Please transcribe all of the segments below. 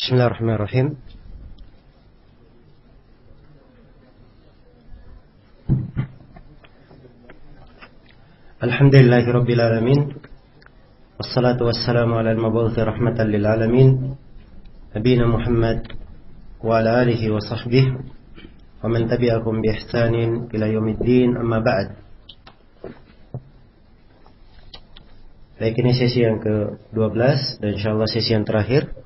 Bismillahirrahmanirrahim. Alhamdulillahirabbil alamin. Wassalatu wassalamu ala al-mabu'uthi rahmatan lil alamin. Nabiyina Muhammad wa ala alihi wa sahbihi wa man tabi'ahum bi ihsanin ila yaumiddin, amma ba'd. Baik, ini sesi yang ke-12 dan insyaallah sesi yang terakhir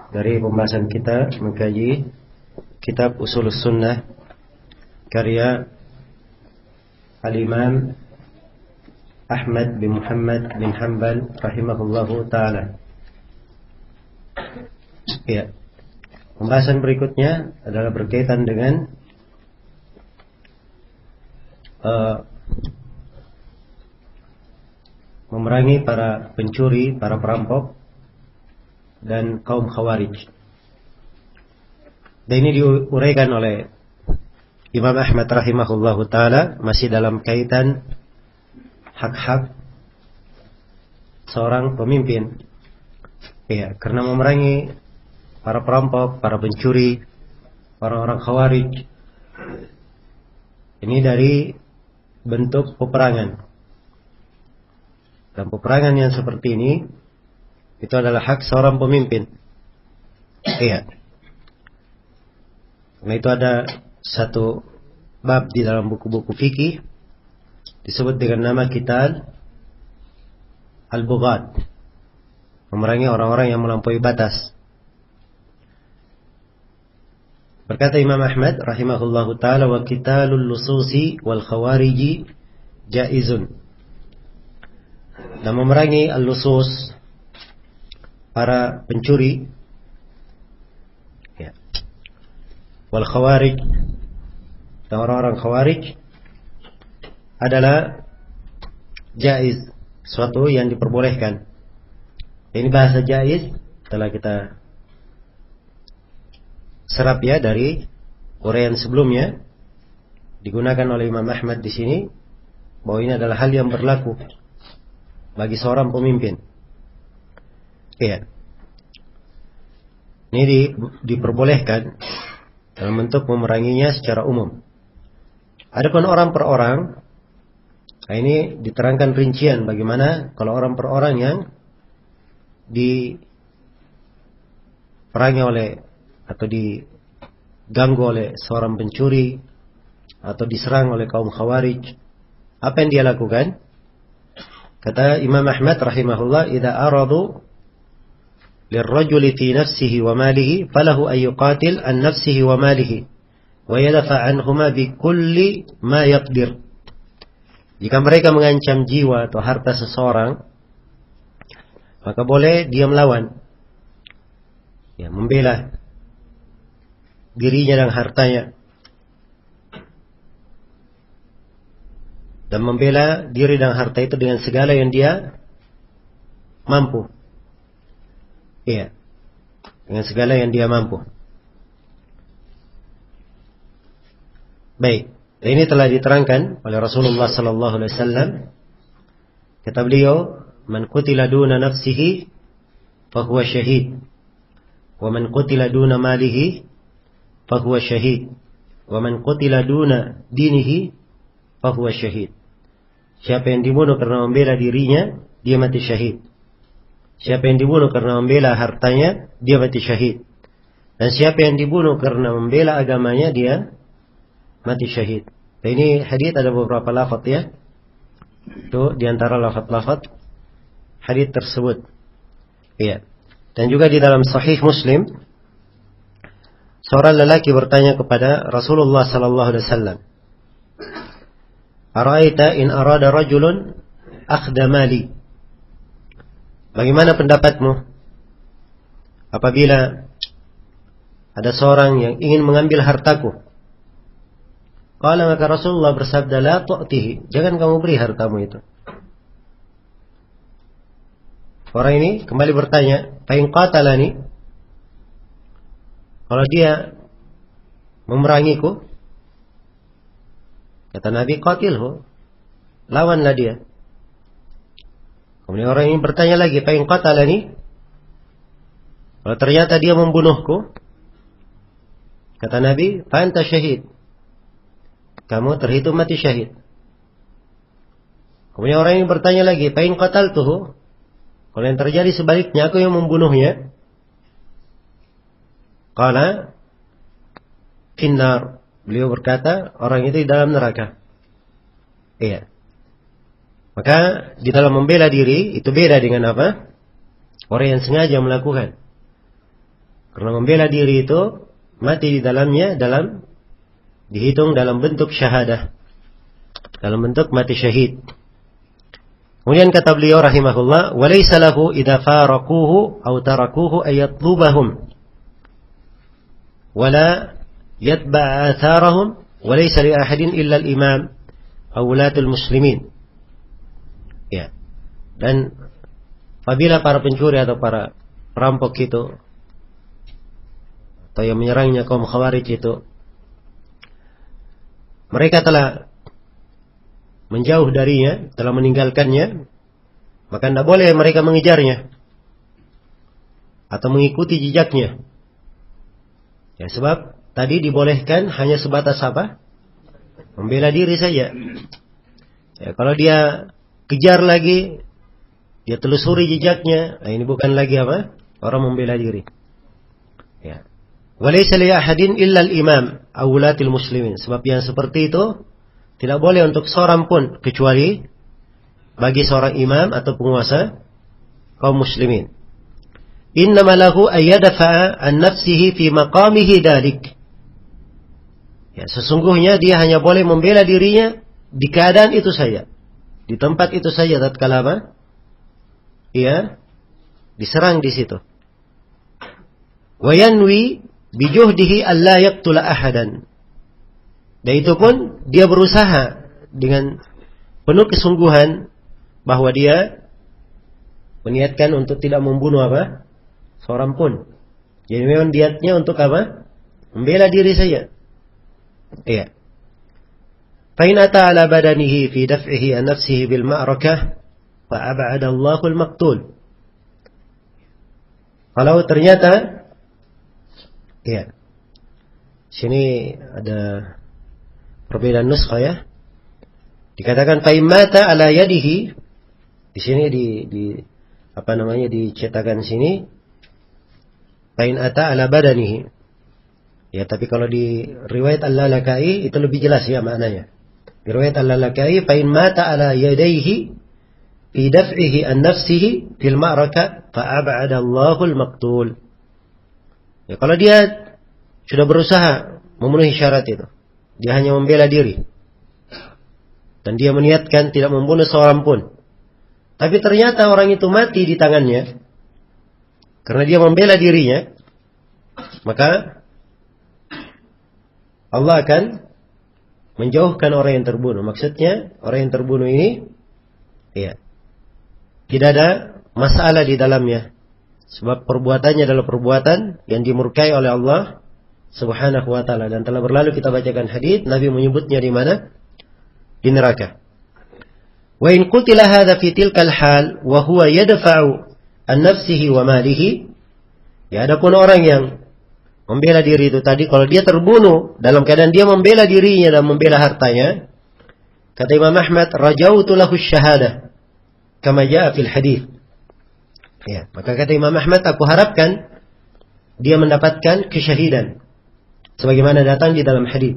dari pembahasan kita mengkaji kitab Ushulus Sunnah karya Al-Imam Ahmad bin Muhammad bin Hanbal rahimahullahu ta'ala. Ya. Pembahasan berikutnya adalah berkaitan dengan memerangi para pencuri, para perampok dan kaum Khawarij. Dan ini diuraikan oleh Imam Ahmad rahimahullahu ta'ala masih dalam kaitan hak-hak seorang pemimpin. Ya, karena memerangi para perampok, para pencuri, orang-orang Khawarij, ini dari bentuk peperangan. Dan peperangan yang seperti ini itu adalah hak seorang pemimpin. Iya. Karena itu ada satu bab di dalam buku-buku fikih disebut dengan nama Qital Al-Bughat, memerangi orang-orang yang melampaui batas. Berkata Imam Ahmad rahimahullahu ta'ala, wa qitalul lususi wal khawariji jaizun. Dan memerangi al-lusus, para pencuri, ya, wal khawarij, dan orang-orang khawarij adalah jaiz, suatu yang diperbolehkan. Ini bahasa jaiz telah kita serap ya dari uraian sebelumnya, digunakan oleh Imam Ahmad di sini bahwa ini adalah hal yang berlaku bagi seorang pemimpin. Iya. Ini diperbolehkan dalam bentuk memeranginya secara umum. Adapun orang per orang, nah ini diterangkan rincian bagaimana kalau orang per orang yang diperangi oleh atau diganggu oleh seorang pencuri atau diserang oleh kaum Khawarij, apa yang dia lakukan? Kata Imam Ahmad rahimahullah, idza aradu lirrajuli fi nafsihi wa malihi falahu an yuqatil an nafsihi wa malihi wa yadfa' anhuma bi kulli ma yaqdir. Jika mereka mengancam jiwa atau harta seseorang, maka boleh dia melawan, ya, membela dirinya dan hartanya, dan membela diri dan harta itu dengan segala yang dia mampu. Iya, dengan segala yang dia mampu. Baik, ini telah diterangkan oleh Rasulullah sallallahu alaihi wasallam. Kata beliau, "Man qutila duna nafsihi fahuwa syahid, wa man qutila duna malihi fahuwa syahid, wa man qutila duna dinihi fahuwa syahid." Siapa yang dibunuh karena membela dirinya, dia mati syahid. Siapa yang dibunuh karena membela hartanya, dia mati syahid. Dan siapa yang dibunuh karena membela agamanya, dia mati syahid. Dan ini hadis ada beberapa lafaz ya. Itu diantara lafaz-lafaz hadis tersebut. Iya. Dan juga di dalam Sahih Muslim, seorang lelaki bertanya kepada Rasulullah sallallahu alaihi wasallam, "Ara'aita in arada rajulun akhda mali?" Bagaimana pendapatmu apabila ada seorang yang ingin mengambil hartaku? Qala, maka Rasulullah bersabda, la tu'tihi, jangan kamu beri hartamu itu. Orang ini kembali bertanya, fa in qatalani, kalau dia memerangiku, kata Nabi, qatilhu, lawanlah dia. Kemudian orang ini bertanya lagi, fa in qatalani, Kalau ternyata dia membunuhku, kata Nabi, fa anta syahid. Kamu terhitung mati syahid. Kemudian orang yang bertanya lagi, fa in qataltuhu, kalau yang terjadi sebaliknya, aku yang membunuhnya, qala finnar. Beliau berkata, orang itu di dalam neraka. Iya. Maka di dalam membela diri itu beda dengan apa? Orang yang sengaja melakukan. Karena membela diri itu mati di dalamnya dihitung dalam bentuk syahadah, dalam bentuk mati syahid. Kemudian kata beliau rahimahullah, walaysa lahu idza faraquhu aw tarakuhu ayatlubahum wala yatba' atharahum walaysa li ahadin illa al-imam aw wulatul muslimin. Ya. Dan apabila para pencuri atau para perampok itu atau yang menyerangnya kaum Khawarij itu, mereka telah menjauh darinya, telah meninggalkannya, maka tidak boleh mereka mengejarnya atau mengikuti jejaknya. Ya, sebab tadi dibolehkan hanya sebatas apa? Membela diri saja. Ya, kalau dia kejar lagi, dia telusuri jejaknya, nah ini bukan lagi apa? Orang membela diri. Ya. Walaysa li ahadin illa al-imam aw wulatil muslimin. Sebab yang seperti itu tidak boleh untuk seorang pun kecuali bagi seorang imam atau penguasa kaum muslimin. Innama lahu ayyadafa'a an nafsihi fi maqamihi dalik. Ya, sesungguhnya dia hanya boleh membela dirinya di keadaan itu saja, di tempat itu saja tatkala apa? Ia diserang di situ. Wa yanwi bijuhdihi alla yaqtula ahadan. Dan itu pun dia berusaha dengan penuh kesungguhan bahwa dia meniatkan untuk tidak membunuh apa? Seorang pun. Jadi memang niatnya untuk apa? Membela diri saja. Iya. Fa in ata ala badanihi fi daf'ihi an nafsihi bil ma'rakah fa ab'ada Allahul maqtul. Kalau ternyata iya. Sini ada perbedaan nuskha ya. Dikatakan fa immata ala yadihi. Di sini di apa namanya dicetakan sini fa in ata ala badanihi. Ya, tapi kalau di riwayat Al-Lalakai itu lebih jelas ya maknanya. Di riwayat Al-Lalakai fa in mata ala yadayhi fi daf'ihi an nafsihi fil ma'raka fa ab'ada Allahul maqtul. Ya, kalau dia sudah berusaha memenuhi syarat itu, dia hanya membela diri dan dia meniatkan tidak membunuh seorang pun, tapi ternyata orang itu mati di tangannya karena dia membela dirinya, maka Allah akan menjauhkan orang yang terbunuh. Maksudnya orang yang terbunuh ini ya, tidak ada masalah di dalamnya, sebab perbuatannya adalah perbuatan yang dimurkai oleh Allah Subhanahu wa ta'ala. Dan telah berlalu kita bacakan hadis, Nabi menyebutnya di mana? Di neraka. Wa in qutila hadha fi tilkal hal wa huwa yadfa'u an nafsihi wa malihi. Ya, adapun orang yang membela diri itu tadi, kalau dia terbunuh dalam keadaan dia membela dirinya dan membela hartanya, kata Imam Ahmad, rajautu lahu syahadah kama jaa fil hadis. Ya, maka kata Imam Ahmad, aku harapkan dia mendapatkan kesyahidan sebagaimana datang di dalam hadis.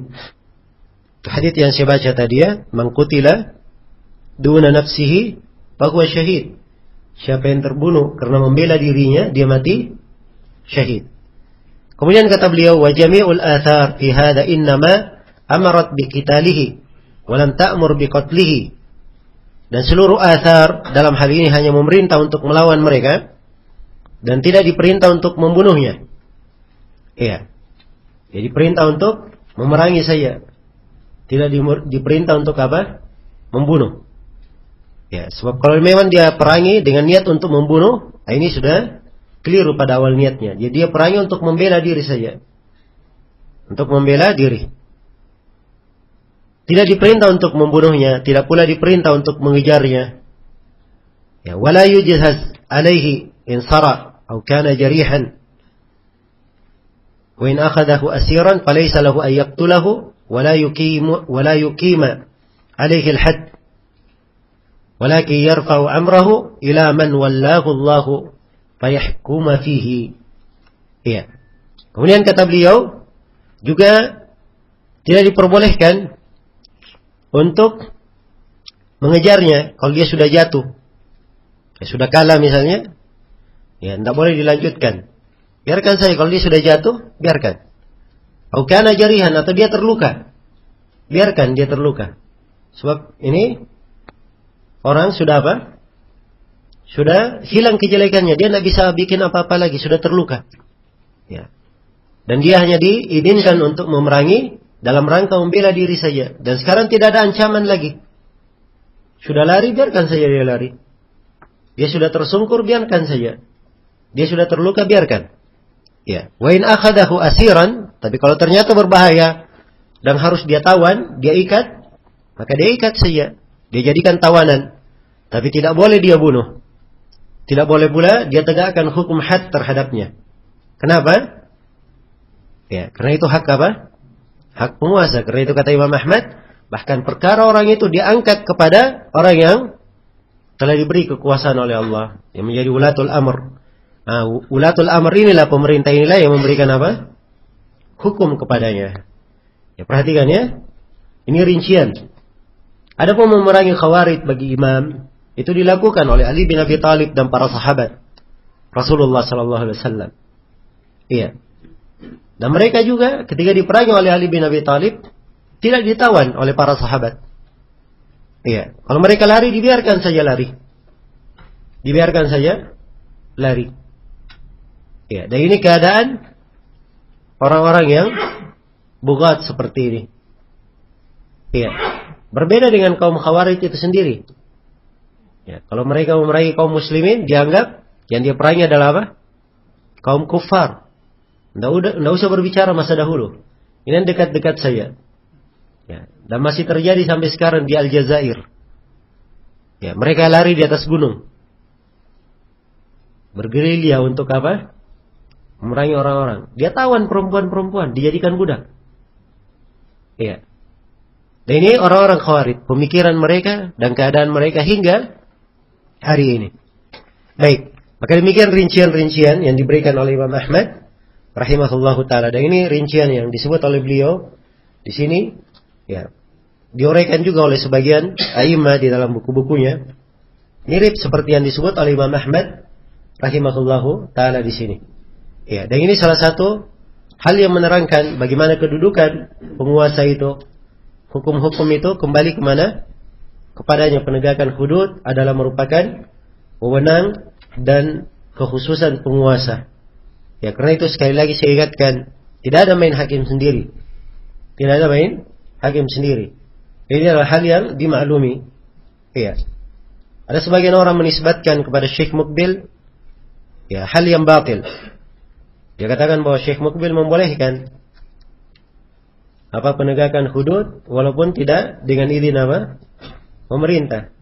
Hadis yang saya baca tadi ya, man qutila duna nafsihi fa huwa syahid. Siapa yang terbunuh karena membela dirinya, dia mati syahid. Kemudian kata beliau, wa jami'ul athar fi hadha innama amarat bi qitalihi wa lam ta'mur bi qatlihi. Dan seluruh athar dalam hal ini hanya memerintah untuk melawan mereka dan tidak diperintah untuk membunuhnya. Iya. Jadi perintah untuk memerangi saja. Tidak diperintah untuk apa? Membunuh. Ya, sebab kalau memang dia perangi dengan niat untuk membunuh, ini sudah keliru pada awal niatnya. Jadi dia perangi untuk membela diri saja. Untuk membela diri. Tidak diperintah untuk membunuhnya, tidak pula diperintah untuk mengejarnya. Ya, wala yujhaz alaihi in sara atau kana jarihan Wa in akhadahu asiran falaysa lahu an yaqtulahu wa la yuqima alaihi al-hadd. Walakin yarfa'u amrahu ila man wallahu Allahu fayahkuma fihi. Iya. Kemudian kata beliau juga tidak diperbolehkan untuk mengejarnya kalau dia sudah jatuh. Ya, sudah kalah misalnya, ya tidak boleh dilanjutkan. Biarkan saja kalau dia sudah jatuh, biarkan. Atau kana jarihan, atau dia terluka, biarkan dia terluka. Sebab ini orang sudah apa? Sudah hilang kejelekannya, dia tidak bisa bikin apa-apa lagi, sudah terluka. Ya. Dan dia hanya diizinkan untuk memerangi dalam rangka membela diri saja. Dan sekarang tidak ada ancaman lagi. Sudah lari, biarkan saja dia lari. Dia sudah tersungkur, biarkan saja. Dia sudah terluka, biarkan. Ya. Wa in akhadahu asiran, tapi kalau ternyata berbahaya dan harus dia tawan, dia ikat, maka dia ikat saja. Dia jadikan tawanan. Tapi tidak boleh dia bunuh. Tidak boleh pula dia tegakkan hukum had terhadapnya. Kenapa? Ya, karena itu hak apa? Hak penguasa. Karena itu kata Imam Ahmad, bahkan perkara orang itu diangkat kepada orang yang telah diberi kekuasaan oleh Allah, yang menjadi ulatul amr. Nah, ulatul amr inilah, pemerintah inilah yang memberikan apa? Hukum kepadanya. Ya, perhatikan ya. Ini rincian. Adapun memerangi khawarij bagi imam, itu dilakukan oleh Ali bin Abi Thalib dan para sahabat Rasulullah sallallahu alaihi wasallam. Iya. Dan mereka juga ketika diperangi oleh Ali bin Abi Thalib tidak ditawan oleh para sahabat. Iya, kalau mereka lari, dibiarkan saja lari. Dibiarkan saja lari. Iya, dan ini keadaan orang-orang yang bugat seperti ini. Iya, berbeda dengan kaum Khawarij itu sendiri. Ya, kalau mereka memerangi kaum muslimin, dianggap yang dia perangi adalah apa? Kaum kufar. Nggak usah berbicara masa dahulu. Ini dekat-dekat saja. Ya, dan masih terjadi sampai sekarang di Aljazair. Ya, mereka lari di atas gunung, bergerilya untuk apa? Memerangi orang-orang. Dia tawan perempuan-perempuan, dijadikan budak. Ya. Dan ini orang-orang Khawarij, pemikiran mereka dan keadaan mereka hingga hari ini. Baik, maka demikian rincian-rincian yang diberikan oleh Imam Ahmad rahimahullahu taala. Dan ini rincian yang disebut oleh beliau di sini. Ya, diuraikan juga oleh sebagian a'immah di dalam buku-bukunya, mirip seperti yang disebut oleh Imam Ahmad rahimahullahu taala di sini. Ya, dan ini salah satu hal yang menerangkan bagaimana kedudukan penguasa itu, hukum-hukum itu kembali kemana? Kepadanya. Penegakan hudud adalah merupakan wewenang dan kekhususan penguasa. Ya, karena itu sekali lagi saya ingatkan, tidak ada main hakim sendiri. Tidak ada main hakim sendiri. Ini adalah hal yang dimaklumi. Iya. Ada sebagian orang menisbatkan kepada Syekh Muqbil, ya, hal yang batil. Dia katakan bahwa Syekh Muqbil membolehkan apa penegakan hudud walaupun tidak dengan izin apa? Pemerintah.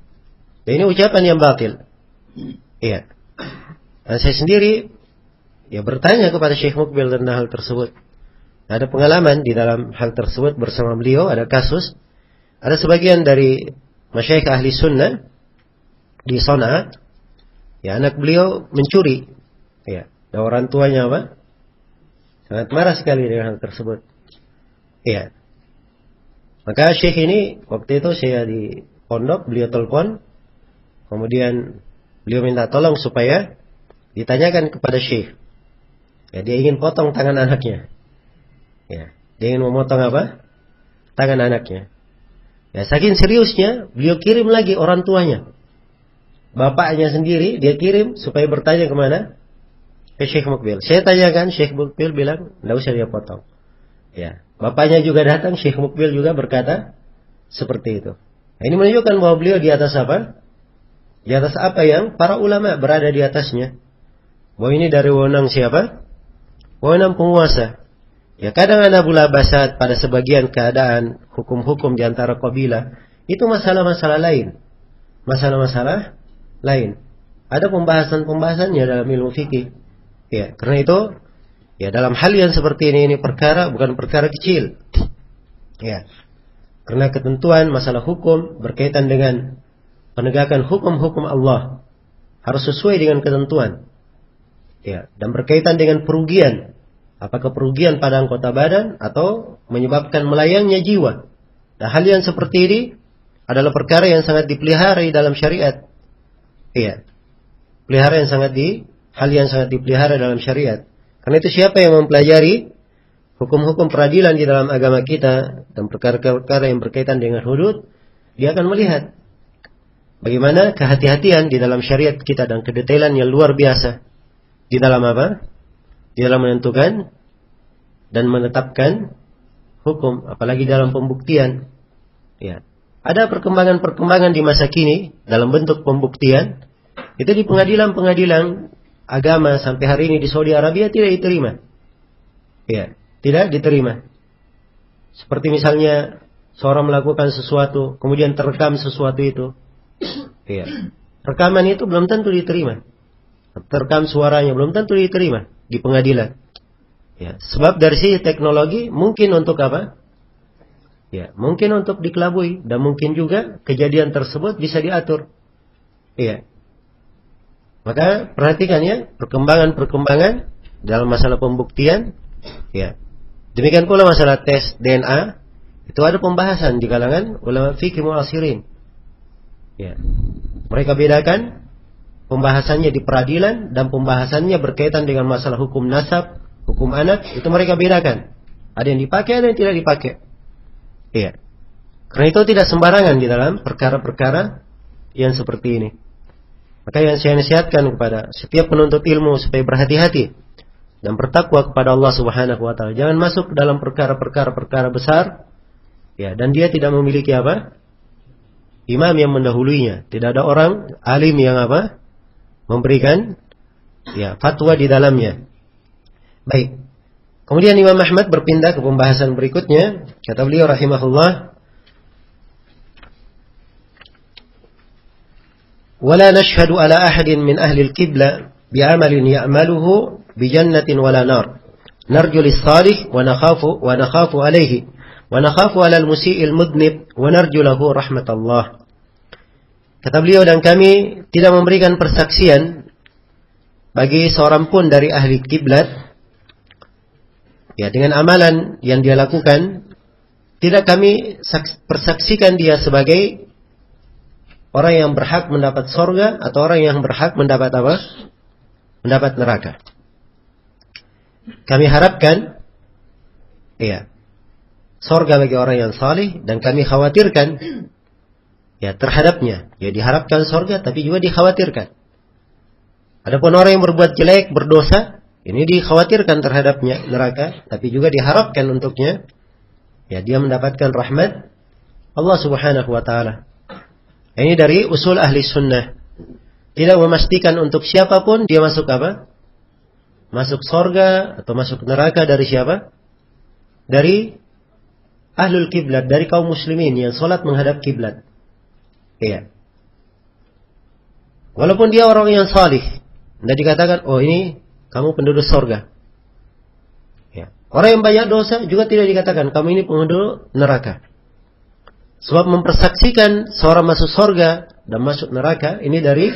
Dan ini ucapan yang batil. Iya. Dan saya sendiri ya bertanya kepada Syekh Muqbil tentang hal tersebut. Ada pengalaman di dalam hal tersebut bersama beliau, ada kasus. Ada sebagian dari masyayikh ahli sunnah di Sana'a, ya, anak beliau mencuri. Ya, dan orang tuanya apa? Sangat marah sekali dengan hal tersebut. Ya. Maka syekh ini, waktu itu saya di pondok, beliau telepon. Kemudian beliau minta tolong supaya ditanyakan kepada syekh. Ya, dia ingin potong tangan anaknya. Ya, dia ingin memotong apa? Tangan anaknya. Ya, saking seriusnya, beliau kirim lagi orang tuanya. Bapaknya sendiri, dia kirim supaya bertanya kemana? Ke Syekh Muqbil. Saya tanyakan, Syekh Muqbil bilang, tidak usah dia potong. Ya, bapaknya juga datang, Syekh Muqbil juga berkata seperti itu. Nah, ini menunjukkan bahwa beliau di atas apa? Di atas apa yang para ulama berada di atasnya. Bahwa ini dari wewenang siapa? Wewenang penguasa. Ya, kadang ada pula basat pada sebagian keadaan hukum-hukum di antara kabilah. Itu masalah-masalah lain. Masalah-masalah lain. Ada pembahasan-pembahasannya dalam ilmu fikih. Ya, karena itu Ya, dalam hal yang seperti ini perkara bukan perkara kecil. Ya. Karena ketentuan masalah hukum berkaitan dengan penegakan hukum-hukum Allah harus sesuai dengan ketentuan. Ya, dan berkaitan dengan perugian. Apakah perugian pada anggota badan atau menyebabkan melayangnya jiwa. Nah, hal yang seperti ini adalah perkara yang sangat dipelihara dalam syariat. Iya. Hal yang sangat dipelihara dalam syariat. Karena itu siapa yang mempelajari hukum-hukum peradilan di dalam agama kita dan perkara-perkara yang berkaitan dengan hudud, dia akan melihat bagaimana kehati-hatian di dalam syariat kita dan kedetailan yang luar biasa di dalam apa? Di dalam menentukan dan menetapkan hukum, apalagi dalam pembuktian. Ya. Ada perkembangan-perkembangan di masa kini dalam bentuk pembuktian itu di pengadilan-pengadilan agama sampai hari ini di Saudi Arabia tidak diterima. Ya, tidak diterima. Seperti misalnya seorang melakukan sesuatu, kemudian terekam sesuatu itu. Ya. Rekaman itu belum tentu diterima. Terekam suaranya belum tentu diterima di pengadilan. Ya, sebab dari sisi teknologi mungkin untuk apa? Ya, mungkin untuk dikelabui dan mungkin juga kejadian tersebut bisa diatur. Iya. Maka perhatikan ya perkembangan-perkembangan dalam masalah pembuktian. Ya. Demikian pula masalah tes DNA itu ada pembahasan di kalangan ulama fikih mu'asirin. Ya. Mereka bedakan pembahasannya di peradilan dan pembahasannya berkaitan dengan masalah hukum nasab, hukum anak, itu mereka bedakan. Ada yang dipakai, ada yang tidak dipakai. Iya. Karena itu tidak sembarangan di dalam perkara-perkara yang seperti ini. Maka yang saya nasihatkan kepada setiap penuntut ilmu supaya berhati-hati dan bertakwa kepada Allah Subhanahu wa taala. Jangan masuk dalam perkara-perkara besar ya, dan dia tidak memiliki apa? Imam yang mendahuluinya. Tidak ada orang alim yang apa? Memberikan ya fatwa di dalamnya. Baik. Kemudian Imam Ahmad berpindah ke pembahasan berikutnya. Kata beliau rahimahullah, ولا نشهد على أحد من أهل القبلة بعمل يعمله بجنة ولا نار نرجو للصالح ونخاف عليه ونخاف على المسيء المذنب ونرجو له رحمة الله. Kata beliau, dan kami tidak memberikan persaksian bagi seorang pun dari ahli kiblat ya dengan amalan yang dia lakukan, tidak kami persaksikan dia sebagai orang yang berhak mendapat sorga atau orang yang berhak mendapat apa? Mendapat neraka. Kami harapkan ya sorga bagi orang yang salih, dan kami khawatirkan ya terhadapnya. Ya diharapkan sorga tapi juga dikhawatirkan. Adapun orang yang berbuat jelek, berdosa, ini dikhawatirkan terhadapnya neraka, tapi juga diharapkan untuknya ya dia mendapatkan rahmat Allah Subhanahu wa taala. Ini dari usul ahli sunnah. Tidak memastikan untuk siapapun dia masuk apa? Masuk sorga atau masuk neraka dari siapa? Dari ahlul kiblat, dari kaum muslimin yang sholat menghadap kiblat. Iya. Walaupun dia orang yang salih, tidak dikatakan, oh ini kamu penduduk sorga. Ya. Orang yang banyak dosa juga tidak dikatakan, kamu ini penduduk neraka. Sebab mempersaksikan seorang masuk surga dan masuk neraka ini dari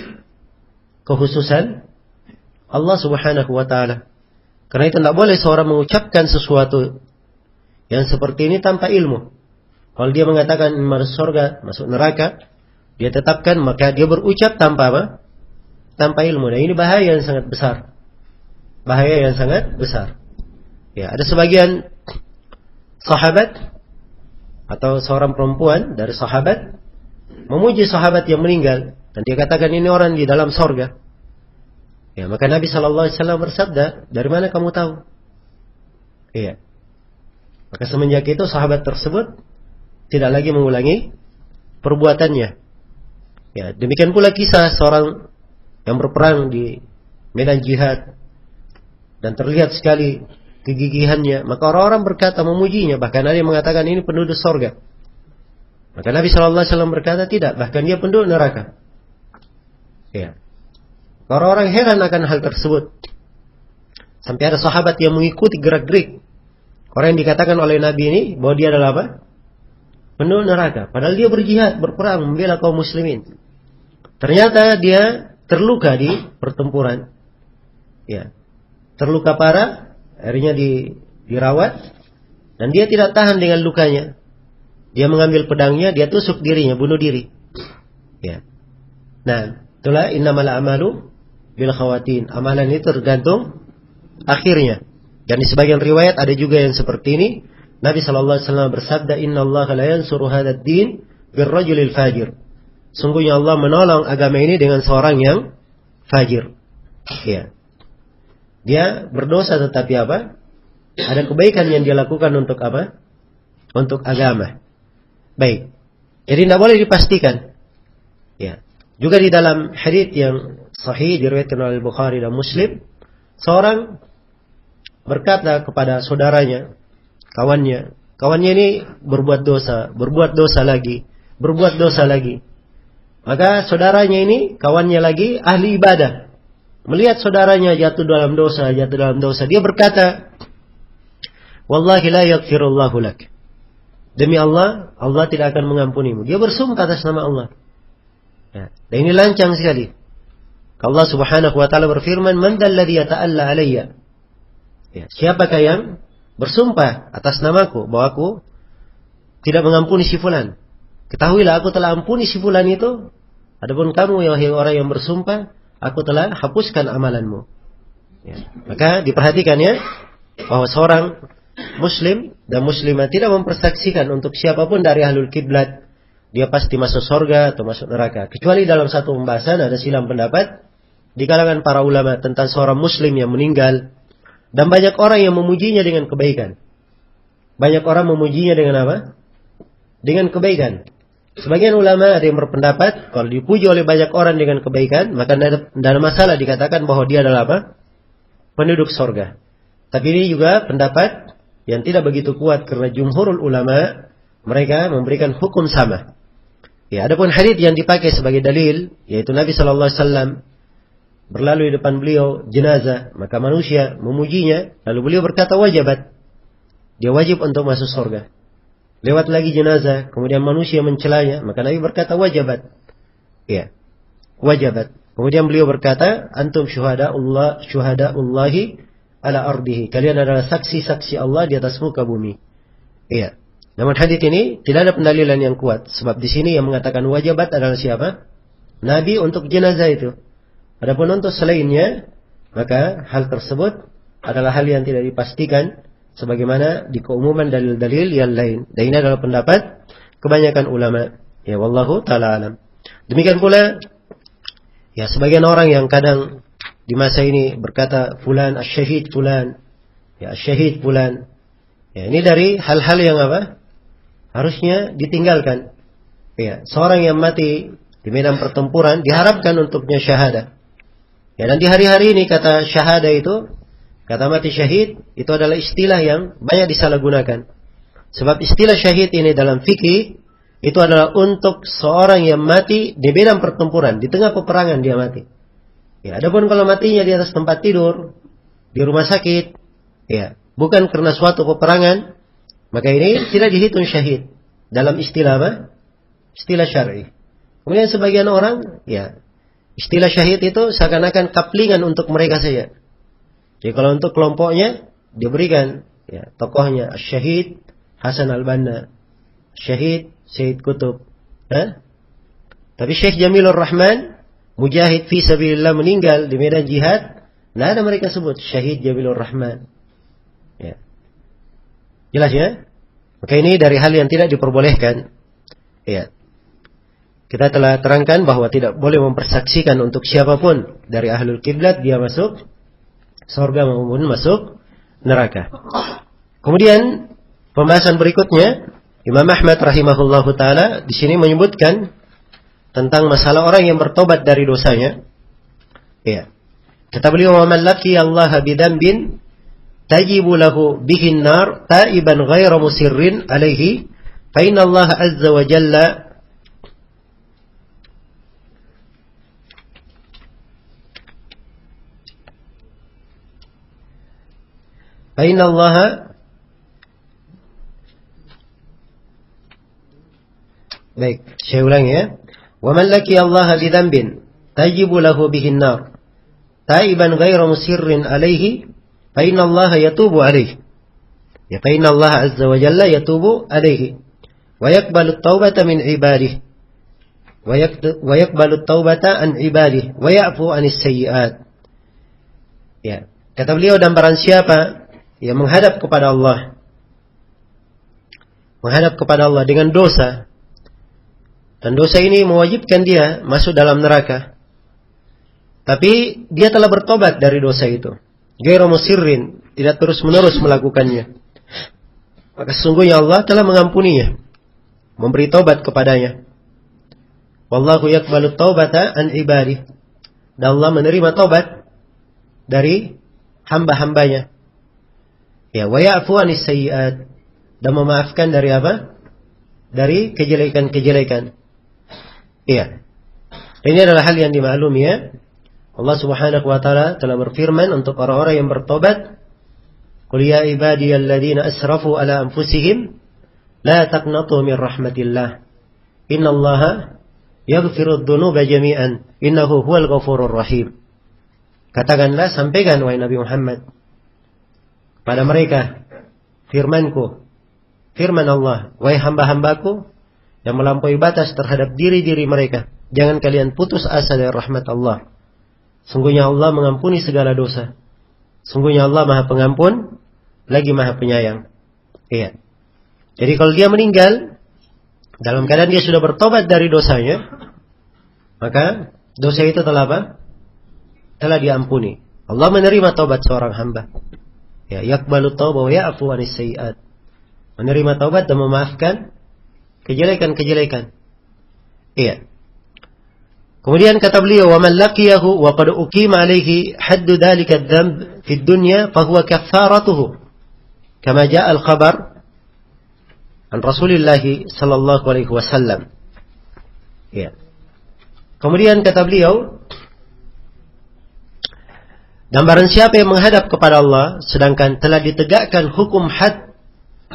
kekhususan Allah Subhanahu wa taala. Karena itu tidak boleh seorang mengucapkan sesuatu yang seperti ini tanpa ilmu. Kalau dia mengatakan masuk surga, masuk neraka, dia tetapkan, maka dia berucap tanpa apa? Tanpa ilmu. Dan ini bahaya yang sangat besar. Bahaya yang sangat besar. Ya, ada sebagian sahabat atau seorang perempuan dari sahabat memuji sahabat yang meninggal dan dia katakan ini orang di dalam sorga. Ya, maka Nabi sallallahu alaihi wasallam bersabda, dari mana kamu tahu? Iya. Maka semenjak itu sahabat tersebut tidak lagi mengulangi perbuatannya. Ya, demikian pula kisah seorang yang berperang di medan jihad dan terlihat sekali kegigihannya, maka orang-orang berkata memujinya, bahkan ada yang mengatakan ini penduduk sorga. Maka Nabi SAW berkata tidak, bahkan dia penduduk neraka. Ya. Orang-orang heran akan hal tersebut. Sampai ada sahabat yang mengikuti gerak-gerik orang yang dikatakan oleh Nabi ini bahwa dia adalah apa? Penduduk neraka. Padahal dia berjihad, berperang, membela kaum muslimin. Ternyata dia terluka di pertempuran. Ya. Terluka parah, akhirnya dirawat, dan dia tidak tahan dengan lukanya. Dia mengambil pedangnya, dia tusuk dirinya, bunuh diri. Ya. Nah, itulah innamal a'malu bil khawatin. Amalan itu tergantung akhirnya. Dan di sebagian riwayat ada juga yang seperti ini. Nabi SAW bersabda, Innallaha la yansuru hadzal din birrajulil fajir. Sungguhnya Allah menolong agama ini dengan seorang yang fajir. Ya. Dia berdosa tetapi apa? Ada kebaikan yang dia lakukan untuk apa? Untuk agama. Baik. Jadi tidak boleh dipastikan. Ya. Juga di dalam hadits yang sahih diriwayatkan oleh Bukhari dan Muslim, seorang berkata kepada saudaranya, kawannya ini berbuat dosa lagi. Maka saudaranya ini, kawannya lagi ahli ibadah. Melihat saudaranya jatuh dalam dosa, dia berkata, Wallahi la yaghfirullahu lak. Demi Allah, Allah tidak akan mengampunimu. Dia bersumpah atas nama Allah. Ya. Dan ini lancang sekali. Allah Subhanahu wa taala berfirman, "Man dzalladzi yata'alla 'alayya?" Ya, siapakah yang bersumpah atas namaku bahwa aku tidak mengampuni si fulan? Ketahuilah aku telah ampuni si fulan itu. Adapun kamu wahai orang yang bersumpah, aku telah hapuskan amalanmu. Ya. Maka diperhatikan ya, bahwa seorang Muslim dan Muslimah tidak mempersaksikan untuk siapapun dari ahlul kiblat dia pasti masuk surga atau masuk neraka. Kecuali dalam satu pembahasan ada silang pendapat di kalangan para ulama tentang seorang Muslim yang meninggal dan banyak orang yang memujinya dengan kebaikan. Banyak orang memujinya dengan apa? Dengan kebaikan. Sebagian ulama ada yang berpendapat kalau dipuji oleh banyak orang dengan kebaikan maka tidak ada masalah dikatakan bahwa dia adalah apa? Penduduk surga. Tapi ini juga pendapat yang tidak begitu kuat karena jumhurul ulama mereka memberikan hukum sama. Ya, adapun hadits yang dipakai sebagai dalil yaitu Nabi sallallahu alaihi wasallam berlalu di depan beliau jenazah, maka manusia memujinya, lalu beliau berkata wajibat. Dia wajib untuk masuk surga. Lewat lagi jenazah, kemudian manusia mencelanya, maka Nabi berkata wajibat. Ya. Wajibat. Kemudian beliau berkata, antum syuhada'ullahi ala ardihi. Kalian adalah saksi-saksi Allah di atas muka bumi. Iya. Namun hadits ini tidak ada pendalilan yang kuat. Sebab di sini yang mengatakan wajibat adalah siapa? Nabi untuk jenazah itu. Adapun untuk selainnya, maka hal tersebut adalah hal yang tidak dipastikan. Sebagaimana di keumuman dalil-dalil yang lain. Dan ini adalah pendapat kebanyakan ulama. Ya, wallahu ta'ala alam. Demikian pula, ya sebagian orang yang kadang di masa ini berkata fulan asyahid fulan, ya asyahid fulan. Ya, ini dari hal-hal yang apa? Harusnya ditinggalkan. Ya, seorang yang mati di medan pertempuran diharapkan untuknya syahadah. Ya, dan di hari-hari ini kata syahadah itu, kata mati syahid itu adalah istilah yang banyak disalahgunakan. Sebab istilah syahid ini dalam fikih itu adalah untuk seorang yang mati di medan pertempuran, di tengah peperangan dia mati. Ya, adapun kalau matinya di atas tempat tidur, di rumah sakit, ya, bukan karena suatu peperangan, maka ini tidak dihitung syahid dalam istilah apa? Istilah syar'i. Kemudian sebagian orang, ya, istilah syahid itu seakan-akan kaplingan untuk mereka saja. Jadi kalau untuk kelompoknya diberikan, ya, tokohnya Syahid Hasan Al-Banna, Syahid Syed Qutb, tapi Syekh Jamilur Rahman mujahid fi sabilillah meninggal di medan jihad, tidak ada mereka sebut Syahid Jamilur Rahman. Ya. Jelas ya? Maka ini dari hal yang tidak diperbolehkan. Ya. Kita telah terangkan bahwa tidak boleh mempersaksikan untuk siapapun dari ahlul kiblat dia masuk surga maupun masuk neraka. Kemudian pembahasan berikutnya Imam Ahmad rahimahullahu taala di sini menyebutkan tentang masalah orang yang bertobat dari dosanya. Ya. Kata beliau, "Wa man laqiya Allah bidzambin tajibu lahu bihi an-nar taiban ghairu musirrin alaihi fa inna Allah azza wa jalla innallaha Baik, saya ulangi ya. Wa man laqiya Allah bi dhanbin tajibu lahu bihin nar taiban ghairu musirrin alaihi fa innallaha yatubu alaihi. Ya fa innallaha azza wa jalla yatubu alaihi wa yaqbalu at-taubata min ibadihi wa yaqbalu at-taubata an ibadihi wa ya'fu 'anis sayyi'at. Ya, kata beliau, dan barang siapa yang menghadap kepada Allah dengan dosa, dan dosa ini mewajibkan dia masuk dalam neraka, tapi dia telah bertobat dari dosa itu, ghairu musirrin, tidak terus-menerus melakukannya, maka sesungguhnya Allah telah mengampuninya, memberi tobat kepadanya. Wallahu yaqbalu taubata an ibadih, dan Allah menerima tobat dari hamba-hambanya. Ya, wa ya'fu 'anis sayyi'at, dan memaafkan dari apa? Dari kejelekan-kejelekan. Iya. Ini adalah hal yang dimaklumi ya. Allah Subhanahu wa taala telah berfirman untuk orang-orang yang bertobat, "Qul ya ibadiyalladzina asrafu ala anfusihim la taqnatu min rahmatillah. Innallaha yaghfirudz dzunuba jami'an. Innahu huwal ghafurur rahim." Katakanlah, sampaikan wahai Nabi Muhammad pada mereka, firmanku, firman Allah, wahai hamba-hambaku yang melampaui batas terhadap diri-diri mereka, jangan kalian putus asa dari rahmat Allah. Sungguhnya Allah mengampuni segala dosa. Sungguhnya Allah Maha Pengampun lagi Maha Penyayang. Iya. Jadi kalau dia meninggal dalam keadaan dia sudah bertobat dari dosanya, maka dosa itu telah apa? Telah diampuni. Allah menerima taubat seorang hamba. Ya, yaqbalu tauba wa ya'fu 'anis sayyi'at. Menerima taubat dan memaafkan kejelekan-kejelekan. Iya. Kemudian kata beliau, "Wa man laqiyahu wa qad uqima alaihi haddu dhalika adh-dhanb fi dunya fa huwa kaffaratuhu." Kama jaa al-khabar an Rasulillah sallallahu alaihi wasallam. Iya. Kemudian kata beliau, dan barang siapa yang menghadap kepada Allah sedangkan telah ditegakkan hukum had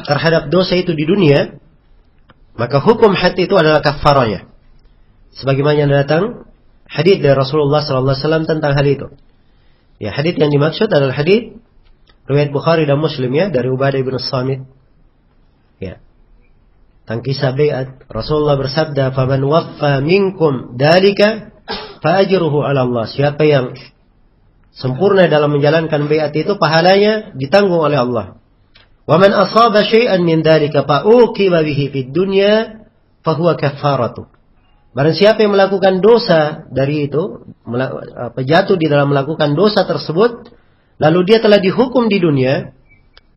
terhadap dosa itu di dunia, maka hukum had itu adalah kafaranya. Sebagaimana datang hadits dari Rasulullah sallallahu alaihi wasallam tentang hal itu. Ya, hadits yang dimaksud adalah hadits riwayat Bukhari dan Muslim ya, dari Ubadah bin Samit. Ya. Tentang kisah bai'at, Rasulullah bersabda, "Faman waffa minkum dalika fa ajruhu 'ala Allah." Siapa yang sempurna dalam menjalankan bai'at itu, pahalanya ditanggung oleh Allah. Wa man asaba syai'an min dzalika fa uqiba bihi fid dunya fa huwa kaffaratu. Barang siapa yang melakukan dosa dari itu, jatuh di dalam melakukan dosa tersebut, lalu dia telah dihukum di dunia,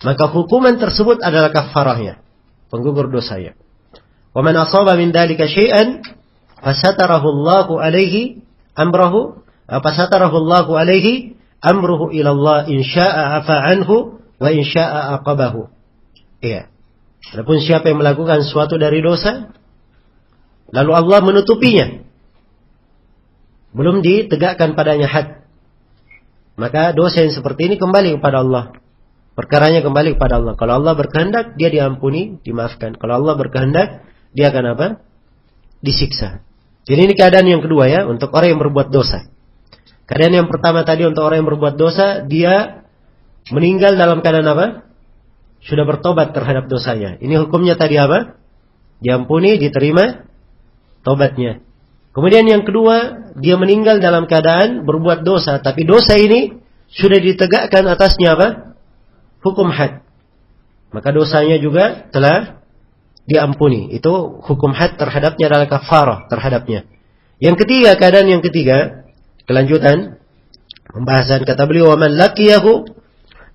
maka hukuman tersebut adalah kafarahnya, penggugur dosanya. Wa man asaba min dzalika syai'an fasatarahu Allahu alaihi amrahu, fasatarahu Allahu alaihi amruhu ila Allah in syaa'a afa anhu wa in syaa'a aqabahu. Iya. Adapun siapa yang melakukan sesuatu dari dosa, lalu Allah menutupinya, belum ditegakkan padanya had, maka dosa yang seperti ini kembali kepada Allah. Perkaranya kembali kepada Allah. Kalau Allah berkehendak, dia diampuni, dimaafkan. Kalau Allah berkehendak, dia akan apa? Disiksa. Jadi ini keadaan yang kedua ya, untuk orang yang berbuat dosa. Keadaan yang pertama tadi untuk orang yang berbuat dosa, dia meninggal dalam keadaan apa? Sudah bertobat terhadap dosanya. Ini hukumnya tadi apa? Diampuni, diterima tobatnya. Kemudian yang kedua, dia meninggal dalam keadaan berbuat dosa, tapi dosa ini sudah ditegakkan atasnya apa? Hukum had. Maka dosanya juga telah diampuni. Itu hukum had terhadapnya adalah kafarah terhadapnya. Yang ketiga, keadaan yang ketiga, kelanjutan pembahasan, kata beliau, "Wa man laqiyahu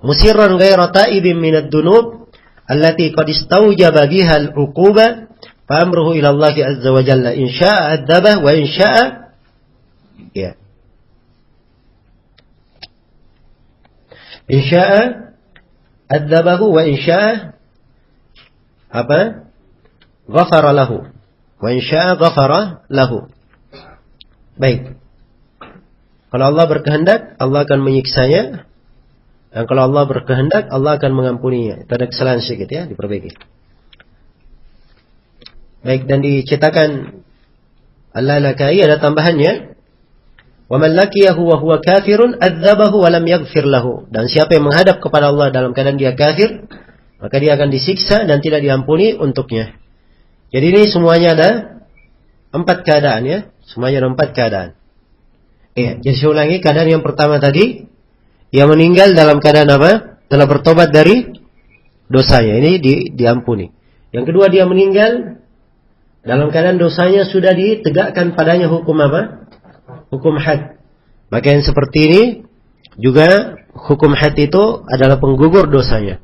musirran ghaira ta'ibin minad dunub allati qad istawjaba biha al-'uquba fa amruhu ila Allah azza wa jalla in syaa'a adzabah wa in syaa'a." Ya. In syaa'a adzabahu wa in syaa'a apa? Ghafara lahu. Wa in syaa'a ghafara lahu. Baik. Kalau Allah berkehendak, Allah akan menyiksanya. Dan kalau Allah berkehendak, Allah akan mengampuninya. Itu ada kesalahan sedikit ya, diperbaiki. Baik, dan dicetakan Al-Lalakai ada tambahannya. Wa man laqiyahu wa huwa kafirun adzabahu wa lam yaghfir lahu. Dan siapa yang menghadap kepada Allah dalam keadaan dia kafir, maka dia akan disiksa dan tidak diampuni untuknya. Jadi ini semuanya ada 4 keadaan ya. Semuanya ada 4 keadaan. Iya, jadi saya ulangi, keadaan yang pertama tadi, ia meninggal dalam keadaan apa? Telah bertobat dari dosanya. Ini diampuni. Yang kedua, dia meninggal dalam keadaan dosanya sudah ditegakkan padanya hukum apa? Hukum had. Maka yang seperti ini juga hukum had itu adalah penggugur dosanya.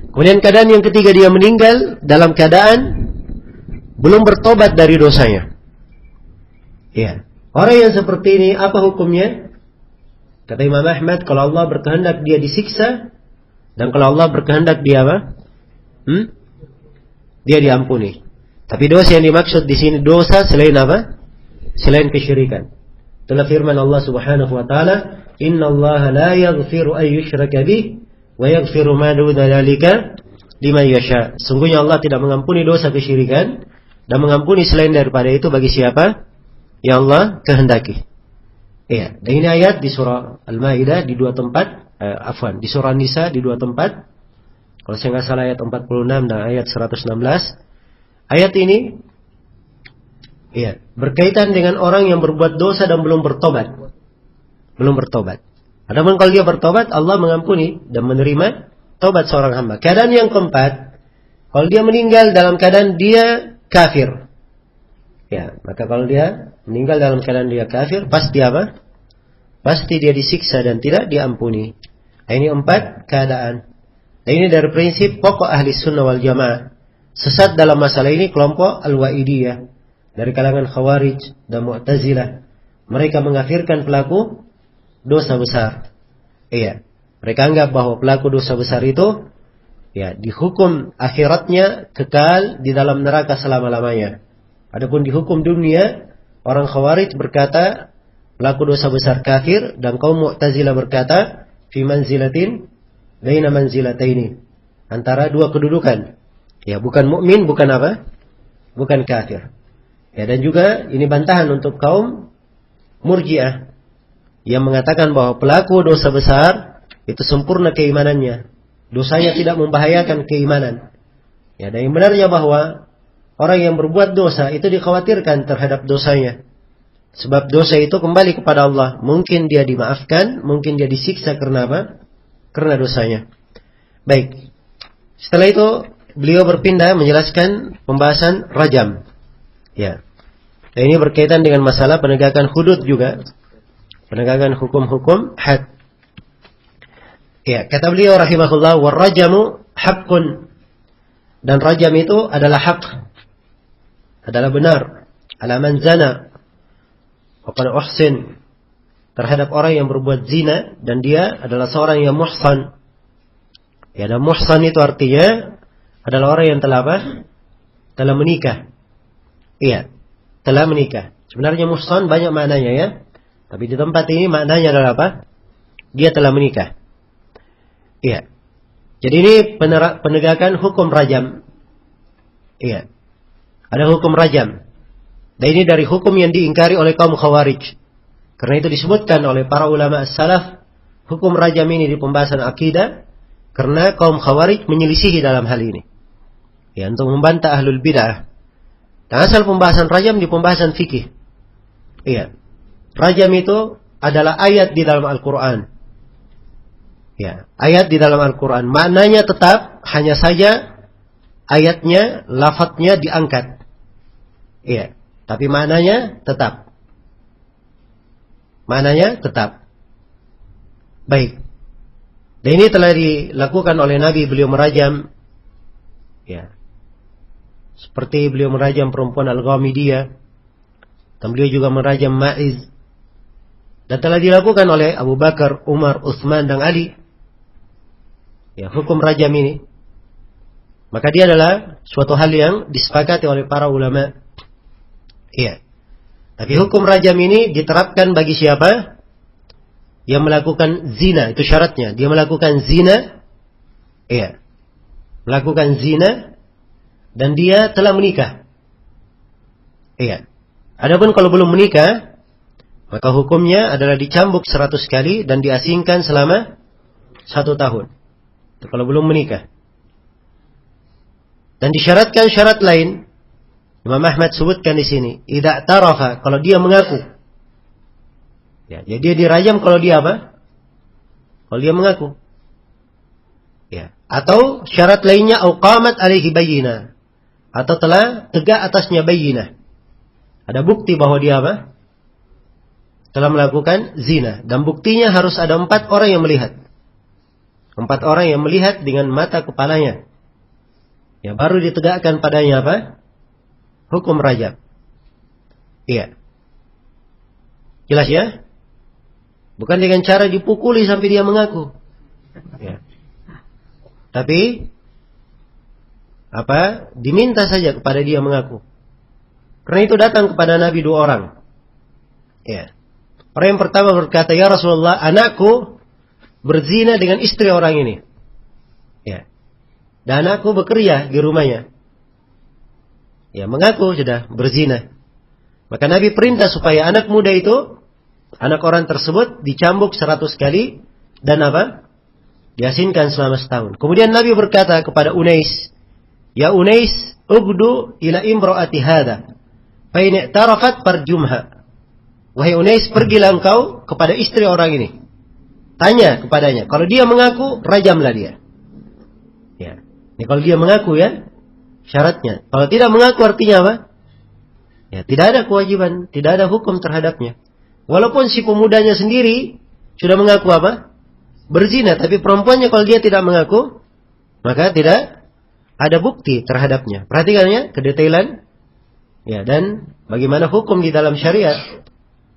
Kemudian keadaan yang ketiga, dia meninggal dalam keadaan belum bertobat dari dosanya. Iya. Orang yang seperti ini apa hukumnya? Kata Imam Ahmad, kalau Allah berkehendak dia disiksa, dan kalau Allah berkehendak dia apa? Dia diampuni. Tapi dosa yang dimaksud di sini dosa selain apa? Selain kesyirikan. Itulah firman Allah Subhanahu wa taala, "Innallaha la yaghfiru an yushraka bih wa yaghfiru ma duna dzalika liman yasha." Sungguhnya Allah tidak mengampuni dosa kesyirikan dan mengampuni selain daripada itu bagi siapa yang Allah kehendaki. Iya, dan ini ayat di surah Al-Maidah di 2 tempat, di surah Nisa di 2 tempat. Kalau saya nggak salah ayat 46 dan ayat 116. Ayat ini iya, berkaitan dengan orang yang berbuat dosa dan belum bertobat. Belum bertobat. Adapun kalau dia bertobat, Allah mengampuni dan menerima tobat seorang hamba. Keadaan yang keempat, kalau dia meninggal dalam keadaan dia kafir. Ya, maka kalau dia meninggal dalam keadaan dia kafir, pasti apa? Pasti dia disiksa dan tidak diampuni. Nah, ini 4 keadaan. Nah, ini dari prinsip pokok ahli sunnah wal jamaah. Sesat dalam masalah ini kelompok Al-Wa'idiyah dari kalangan Khawarij dan Mu'tazilah. Mereka mengkafirkan pelaku dosa besar. Iya, mereka anggap bahwa pelaku dosa besar itu ya dihukum akhiratnya kekal di dalam neraka selama-lamanya. Adapun di hukum dunia, orang Khawarij berkata pelaku dosa besar kafir, dan kaum Mu'tazilah berkata fi manzilatin baina manzilataini, antara 2 kedudukan. Ya, bukan mukmin, bukan apa? Bukan kafir. Ya, dan juga ini bantahan untuk kaum Murji'ah yang mengatakan bahwa pelaku dosa besar itu sempurna keimanannya. Dosanya tidak membahayakan keimanan. Ya, dan yang benarnya bahwa orang yang berbuat dosa itu dikhawatirkan terhadap dosanya. Sebab dosa itu kembali kepada Allah. Mungkin dia dimaafkan, mungkin dia disiksa karena apa? Karena dosanya. Baik. Setelah itu beliau berpindah menjelaskan pembahasan rajam. Ya. Dan ini berkaitan dengan masalah penegakan hudud juga. Penegakan hukum-hukum had. Ya, kata beliau rahimahullah, "War-rajamu haqqun." Dan rajam itu adalah hak. Adalah benar. Ala man zana wa qad uhsin, terhadap orang yang berbuat zina dan dia adalah seorang yang muhsan. Ya, dan muhsan itu artinya adalah orang yang telah apa? Telah menikah. Iya, telah menikah. Sebenarnya muhsan banyak maknanya ya. Tapi di tempat ini maknanya adalah apa? Dia telah menikah. Iya. Jadi ini penegakan hukum rajam. Iya. Ada hukum rajam. Dan ini dari hukum yang diingkari oleh kaum Khawarij. Karena itu disebutkan oleh para ulama as-salaf, hukum rajam ini di pembahasan akidah, karena kaum Khawarij menyelisihi dalam hal ini. Ya, untuk membantah ahlul bid'ah. Dan asal pembahasan rajam di pembahasan fikih. Iya. Rajam itu adalah ayat di dalam Al-Quran. Ya, ayat di dalam Al-Quran. Maknanya tetap, hanya saja ayatnya, lafadznya diangkat. Iya, tapi maknanya tetap. Maknanya tetap. Baik. Dan ini telah dilakukan oleh Nabi, beliau merajam. Ya. Seperti beliau merajam perempuan Al-Ghamidiyah. Dan beliau juga merajam Ma'iz. Dan telah dilakukan oleh Abu Bakar, Umar, Utsman dan Ali. Ya, hukum rajam ini. Maka dia adalah suatu hal yang disepakati oleh para ulama. Iya. Tapi hukum rajam ini diterapkan bagi siapa? yang melakukan zina, itu syaratnya. Dia melakukan zina, iya, melakukan zina, dan dia telah menikah. Iya. Adapun kalau belum menikah, maka hukumnya adalah dicambuk 100 kali dan diasingkan selama 1 tahun. Itu kalau belum menikah. Dan disyaratkan syarat lain. Imam Ahmad sebutkan di sini, idza tarafa, kalau dia mengaku. Ya, jadi dia dirajam kalau dia apa? Kalau dia mengaku. Ya. Atau syarat lainnya au qamat alaihi bayyinah, atau telah tegak atasnya bayyinah. Ada bukti bahwa dia apa? Telah melakukan zina, dan buktinya harus ada 4 orang yang melihat. 4 orang yang melihat dengan mata kepalanya. Ya, baru ditegakkan padanya apa? Hukum rajam. Iya. Jelas ya? Bukan dengan cara dipukuli sampai dia mengaku. Ya. Tapi apa? Diminta saja kepada dia mengaku. Karena itu datang kepada Nabi 2 orang. Ya. Orang yang pertama berkata, "Ya Rasulullah, anakku berzina dengan istri orang ini." Ya. Dan anakku bekerja di rumahnya. Ya, mengaku sudah berzina. Maka Nabi perintah supaya anak muda itu, anak orang tersebut dicambuk 100 kali dan apa? Diasinkan selama setahun. Kemudian Nabi berkata kepada Unais, "Ya Unais, ugdu ila imra'ati hadha, fa in i'tarafat farjumha." Wahai Unais, pergilah engkau kepada istri orang ini. Tanya kepadanya, kalau dia mengaku, rajamlah dia. Ya. Ini kalau dia mengaku ya, syaratnya. Kalau tidak mengaku artinya apa? Ya, tidak ada kewajiban, tidak ada hukum terhadapnya. Walaupun si pemudanya sendiri sudah mengaku apa? Berzina, tapi perempuannya kalau dia tidak mengaku, maka tidak ada bukti terhadapnya. Perhatikan ya, kedetailan. Ya, dan bagaimana hukum di dalam syariat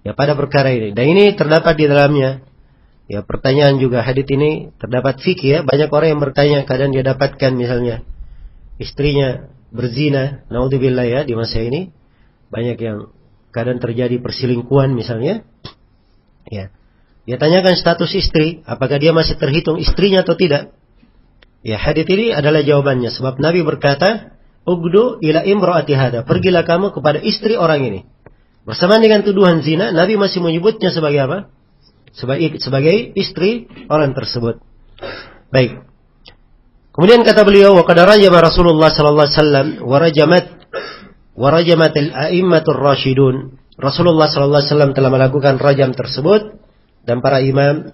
ya pada perkara ini. Dan ini terdapat di dalamnya. Ya, pertanyaan juga hadits ini terdapat fikih ya. Banyak orang yang bertanya, kadang dia dapatkan misalnya istrinya berzina, naudzubillah ya, di masa ini. Banyak yang kadang terjadi perselingkuhan misalnya. Ya. Dia tanyakan status istri, apakah dia masih terhitung istrinya atau tidak. Ya, hadits ini adalah jawabannya. Sebab Nabi berkata, "Ugdu ila imra'ati hada." Pergilah kamu kepada istri orang ini. Bersamaan dengan tuduhan zina, Nabi masih menyebutnya sebagai apa? Sebagai istri orang tersebut. Baik. Kemudian kata beliau, "Wa qad rajama Rasulullah sallallahu alaihi wasallam wa rajamat al-a'immatur rasyidun." Rasulullah sallallahu alaihi wasallam telah melakukan rajam tersebut, dan para imam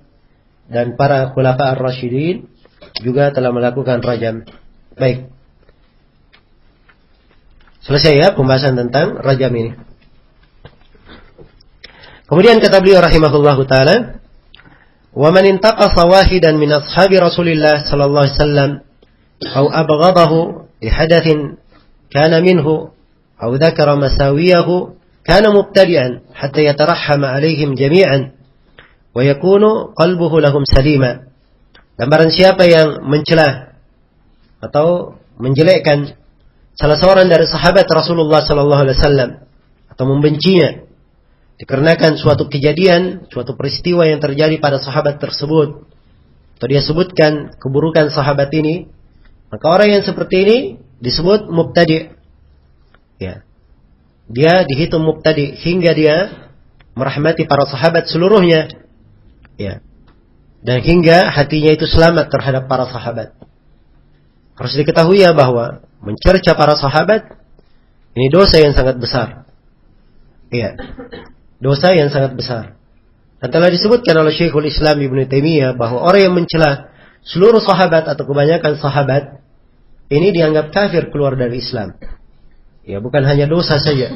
dan para khulafa ar-rasyidin juga telah melakukan rajam. Baik. Selesai ya pembahasan tentang rajam ini. Kemudian kata beliau rahimahullahu taala, "Wa man intaqasa wahidan min ashabi Rasulillah sallallahu alaihi wasallam aw abghadahu li hadathin kana minhu aw dzakara masawiyahu kana mubtadi'an hatta yatarahhama alaihim jami'an wa yakunu qalbuhu lahum salima." Dan barang siapa yang mencela atau menjelekkan salah seorang dari sahabat Rasulullah sallallahu alaihi wasallam atau membencinya dikarenakan suatu kejadian, suatu peristiwa yang terjadi pada sahabat tersebut, atau dia sebutkan keburukan sahabat ini, maka orang yang seperti ini disebut mubtadi'. Ya. Dia dihitung mubtadi' hingga dia merahmati para sahabat seluruhnya. Ya. Dan hingga hatinya itu selamat terhadap para sahabat. Harus diketahui ya bahwa mencerca para sahabat ini dosa yang sangat besar. Iya. Dosa yang sangat besar. Dan telah disebutkan oleh Syekhul Islam Ibnu Taimiyah bahwa orang yang mencela seluruh sahabat atau kebanyakan sahabat ini dianggap kafir, keluar dari Islam. Ya, bukan hanya dosa saja.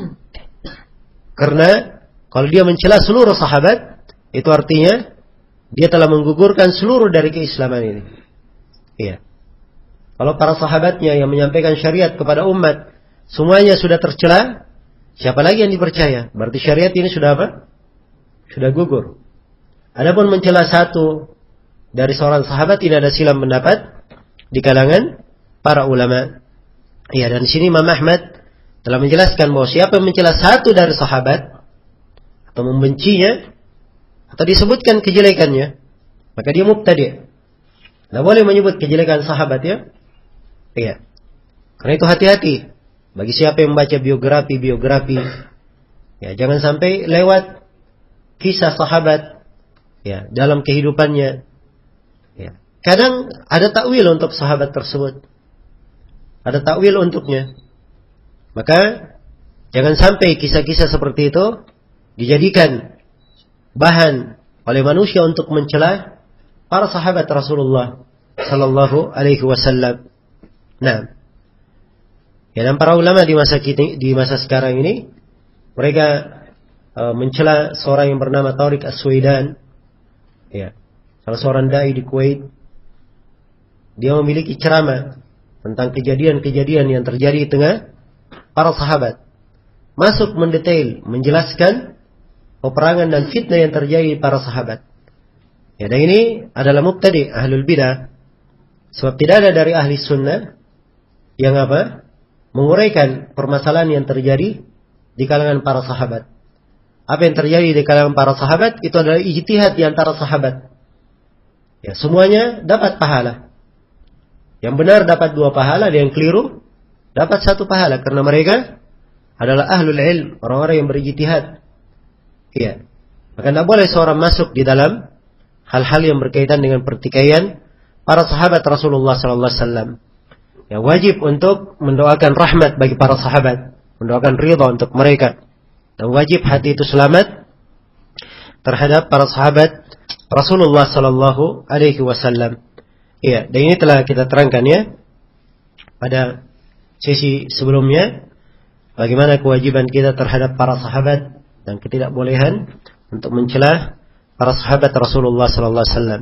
Karena kalau dia mencela seluruh sahabat, itu artinya dia telah menggugurkan seluruh dari keislaman ini. Iya. Kalau para sahabatnya yang menyampaikan syariat kepada umat semuanya sudah tercela, siapa lagi yang dipercaya? Berarti syariat ini sudah apa? Sudah gugur. Adapun mencela satu dari seorang sahabat tidak ada silang pendapat di kalangan para ulama. Ya, dan di sini Imam Ahmad telah menjelaskan bahwa siapa yang mencela satu dari sahabat atau membencinya atau disebutkan kejelekannya, maka dia mubtadi'. Tidak boleh menyebut kejelekan sahabat ya. Iya. Karena itu hati-hati bagi siapa yang membaca biografi. Ya, jangan sampai lewat kisah sahabat ya dalam kehidupannya. Ya. Kadang ada takwil untuk sahabat tersebut. Ada takwil untuknya. Maka jangan sampai kisah-kisah seperti itu dijadikan bahan oleh manusia untuk mencela para sahabat Rasulullah sallallahu alaihi wasallam. Nah, ya, dan para ulama di masa sekarang ini mereka mencela seorang yang bernama Tariq As-Suwaidan, ya, salah seorang dai di Kuwait. Dia memiliki ceramah tentang kejadian-kejadian yang terjadi di tengah para sahabat. Masuk mendetail, menjelaskan peperangan dan fitnah yang terjadi para sahabat. Ya, dan ini adalah mubtadi' ahlul bidah. Sebab tidak ada dari ahli sunnah yang menguraikan permasalahan yang terjadi di kalangan para sahabat. Apa yang terjadi di kalangan para sahabat itu adalah ijtihad di antara sahabat. Ya, semuanya dapat pahala. Yang benar dapat 2 pahala, dan yang keliru dapat 1 pahala karena mereka adalah ahlul ilm, orang-orang yang berijtihad. Iya. Maka tidak boleh seorang masuk di dalam hal-hal yang berkaitan dengan pertikaian para sahabat Rasulullah sallallahu alaihi wasallam. Ya, wajib untuk mendoakan rahmat bagi para sahabat, mendoakan ridha untuk mereka. Dan wajib hati itu selamat terhadap para sahabat Rasulullah sallallahu alaihi wasallam. Iya, dan ini telah kita terangkan ya pada sesi sebelumnya bagaimana kewajiban kita terhadap para sahabat dan ketidakbolehan untuk mencela para sahabat Rasulullah sallallahu alaihi wasallam.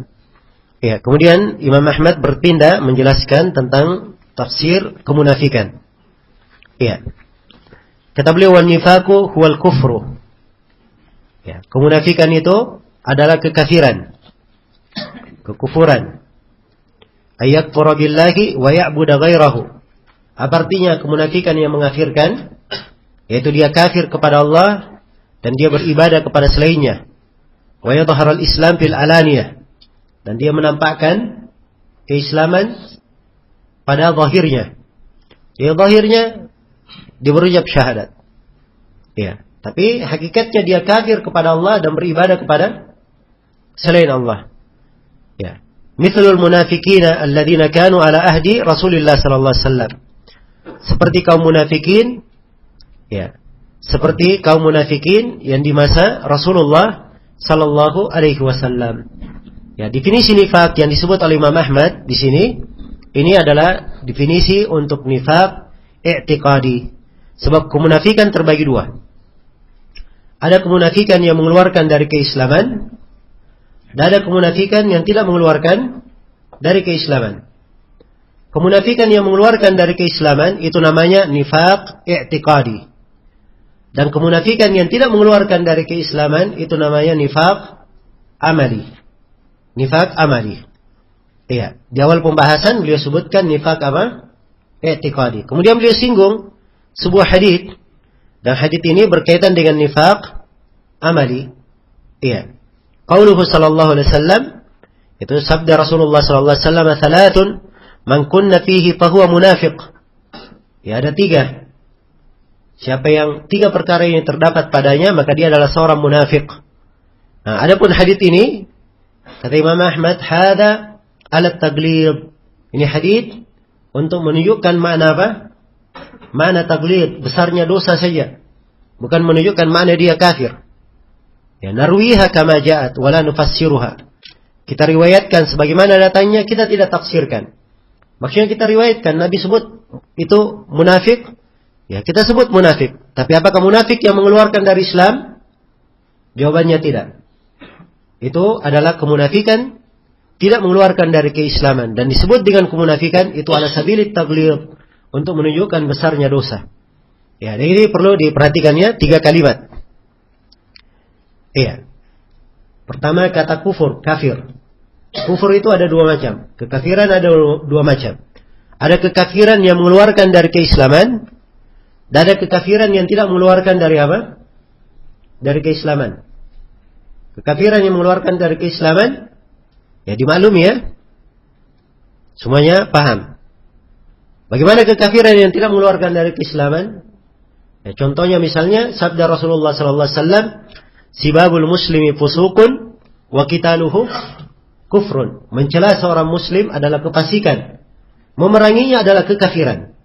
Ya, kemudian Imam Ahmad berpindah menjelaskan tentang tafsir kemunafikan. Ya. Kata beliau, "Wan nifaqu huwal kufru." Ya, kemunafikan itu adalah kekafiran, kekufuran. Ayakfura billahi wa ya'budu ghairahu. Apa artinya kemunafikan yang mengkafirkan? Yaitu dia kafir kepada Allah dan dia beribadah kepada selainnya. Wa yadhharu al-islam fil alaniyah. Dan dia menampakkan keislaman pada zahirnya. Ya, zahirnya dia berucap syahadat. Ya, tapi hakikatnya dia kafir kepada Allah dan beribadah kepada selain Allah. Ya. Mithlul munafiqina alladzina kanu ala ahdi Rasulillah sallallahu alaihi wasallam. Seperti kaum munafikin, ya. Seperti kaum munafikin yang di masa Rasulullah sallallahu alaihi wasallam. Ya, definisi nifaq yang disebut oleh Imam Ahmad di sini ini adalah definisi untuk nifaq i'tiqadi. Sebab kemunafikan terbagi 2. Ada kemunafikan yang mengeluarkan dari keislaman, dan ada kemunafikan yang tidak mengeluarkan dari keislaman. Kemunafikan yang mengeluarkan dari keislaman itu namanya nifaq i'tiqadi. Dan kemunafikan yang tidak mengeluarkan dari keislaman itu namanya nifaq amali. Nifaq amali. Iya, di awal pembahasan beliau sebutkan nifaq i'tiqadi. Kemudian beliau singgung sebuah hadits, dan hadits ini berkaitan dengan nifaq amali. Iya. Qauluhu sallallahu alaihi wasallam, itu sabda Rasulullah sallallahu alaihi wasallam, "Thalathun man kunna fihi fahuwa munafiq." Ya, ada 3. Siapa yang 3 perkara ini terdapat padanya, maka dia adalah seorang munafik. Nah, adapun hadits ini kata Imam Ahmad, hada ala taglid. Ini hadits untuk menunjukkan makna apa? Makna taglid, besarnya dosa saja. Bukan menunjukkan makna dia kafir. Ya, narwiha kama ja'at wala nufassiruha. Kita riwayatkan sebagaimana datangnya, kita tidak tafsirkan. Maksudnya kita riwayatkan, Nabi sebut itu munafik, ya kita sebut munafik. Tapi apakah munafik yang mengeluarkan dari Islam? Jawabannya tidak. Itu adalah kemunafikan tidak mengeluarkan dari keislaman, dan disebut dengan kemunafikan itu ala sabilit taglid, untuk menunjukkan besarnya dosa. Ya, ini perlu diperhatikannya 3 kalimat. Iya. Pertama kata kufur, kafir. Kufur itu ada 2 macam. Kekafiran ada 2 macam. Ada kekafiran yang mengeluarkan dari keislaman, dan ada kekafiran yang tidak mengeluarkan dari apa? Dari keislaman. Kekafiran yang mengeluarkan dari keislaman, ya dimaklumi ya. Semuanya paham. Bagaimana kekafiran yang tidak mengeluarkan dari keislaman? Ya, contohnya misalnya sabda Rasulullah sallallahu alaihi wasallam, "Sibabul muslimi fusuqun wa qitaluhu kufrun." Mencela seorang muslim adalah kefasikan. Memeranginya adalah kekafiran.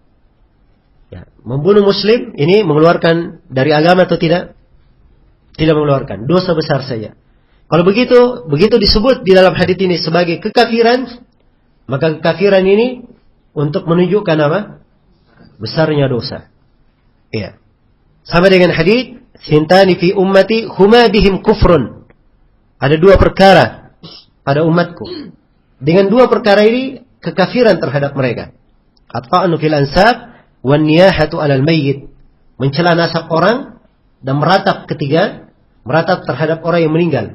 Ya, membunuh muslim ini mengeluarkan dari agama atau tidak? Tidak mengeluarkan, dosa besar saja. Kalau begitu disebut di dalam hadits ini sebagai kekafiran, maka kekafiran ini untuk menunjukkan apa? Besarnya dosa. Iya. Sama dengan hadits, "Sintani fi ummati huma bihim kufrun." Ada dua perkara pada umatku. Dengan dua perkara ini kekafiran terhadap mereka. At-ta'nu fil ansab wan niyahatu 'alal mayyit. Mencela nasab orang dan meratap terhadap orang yang meninggal.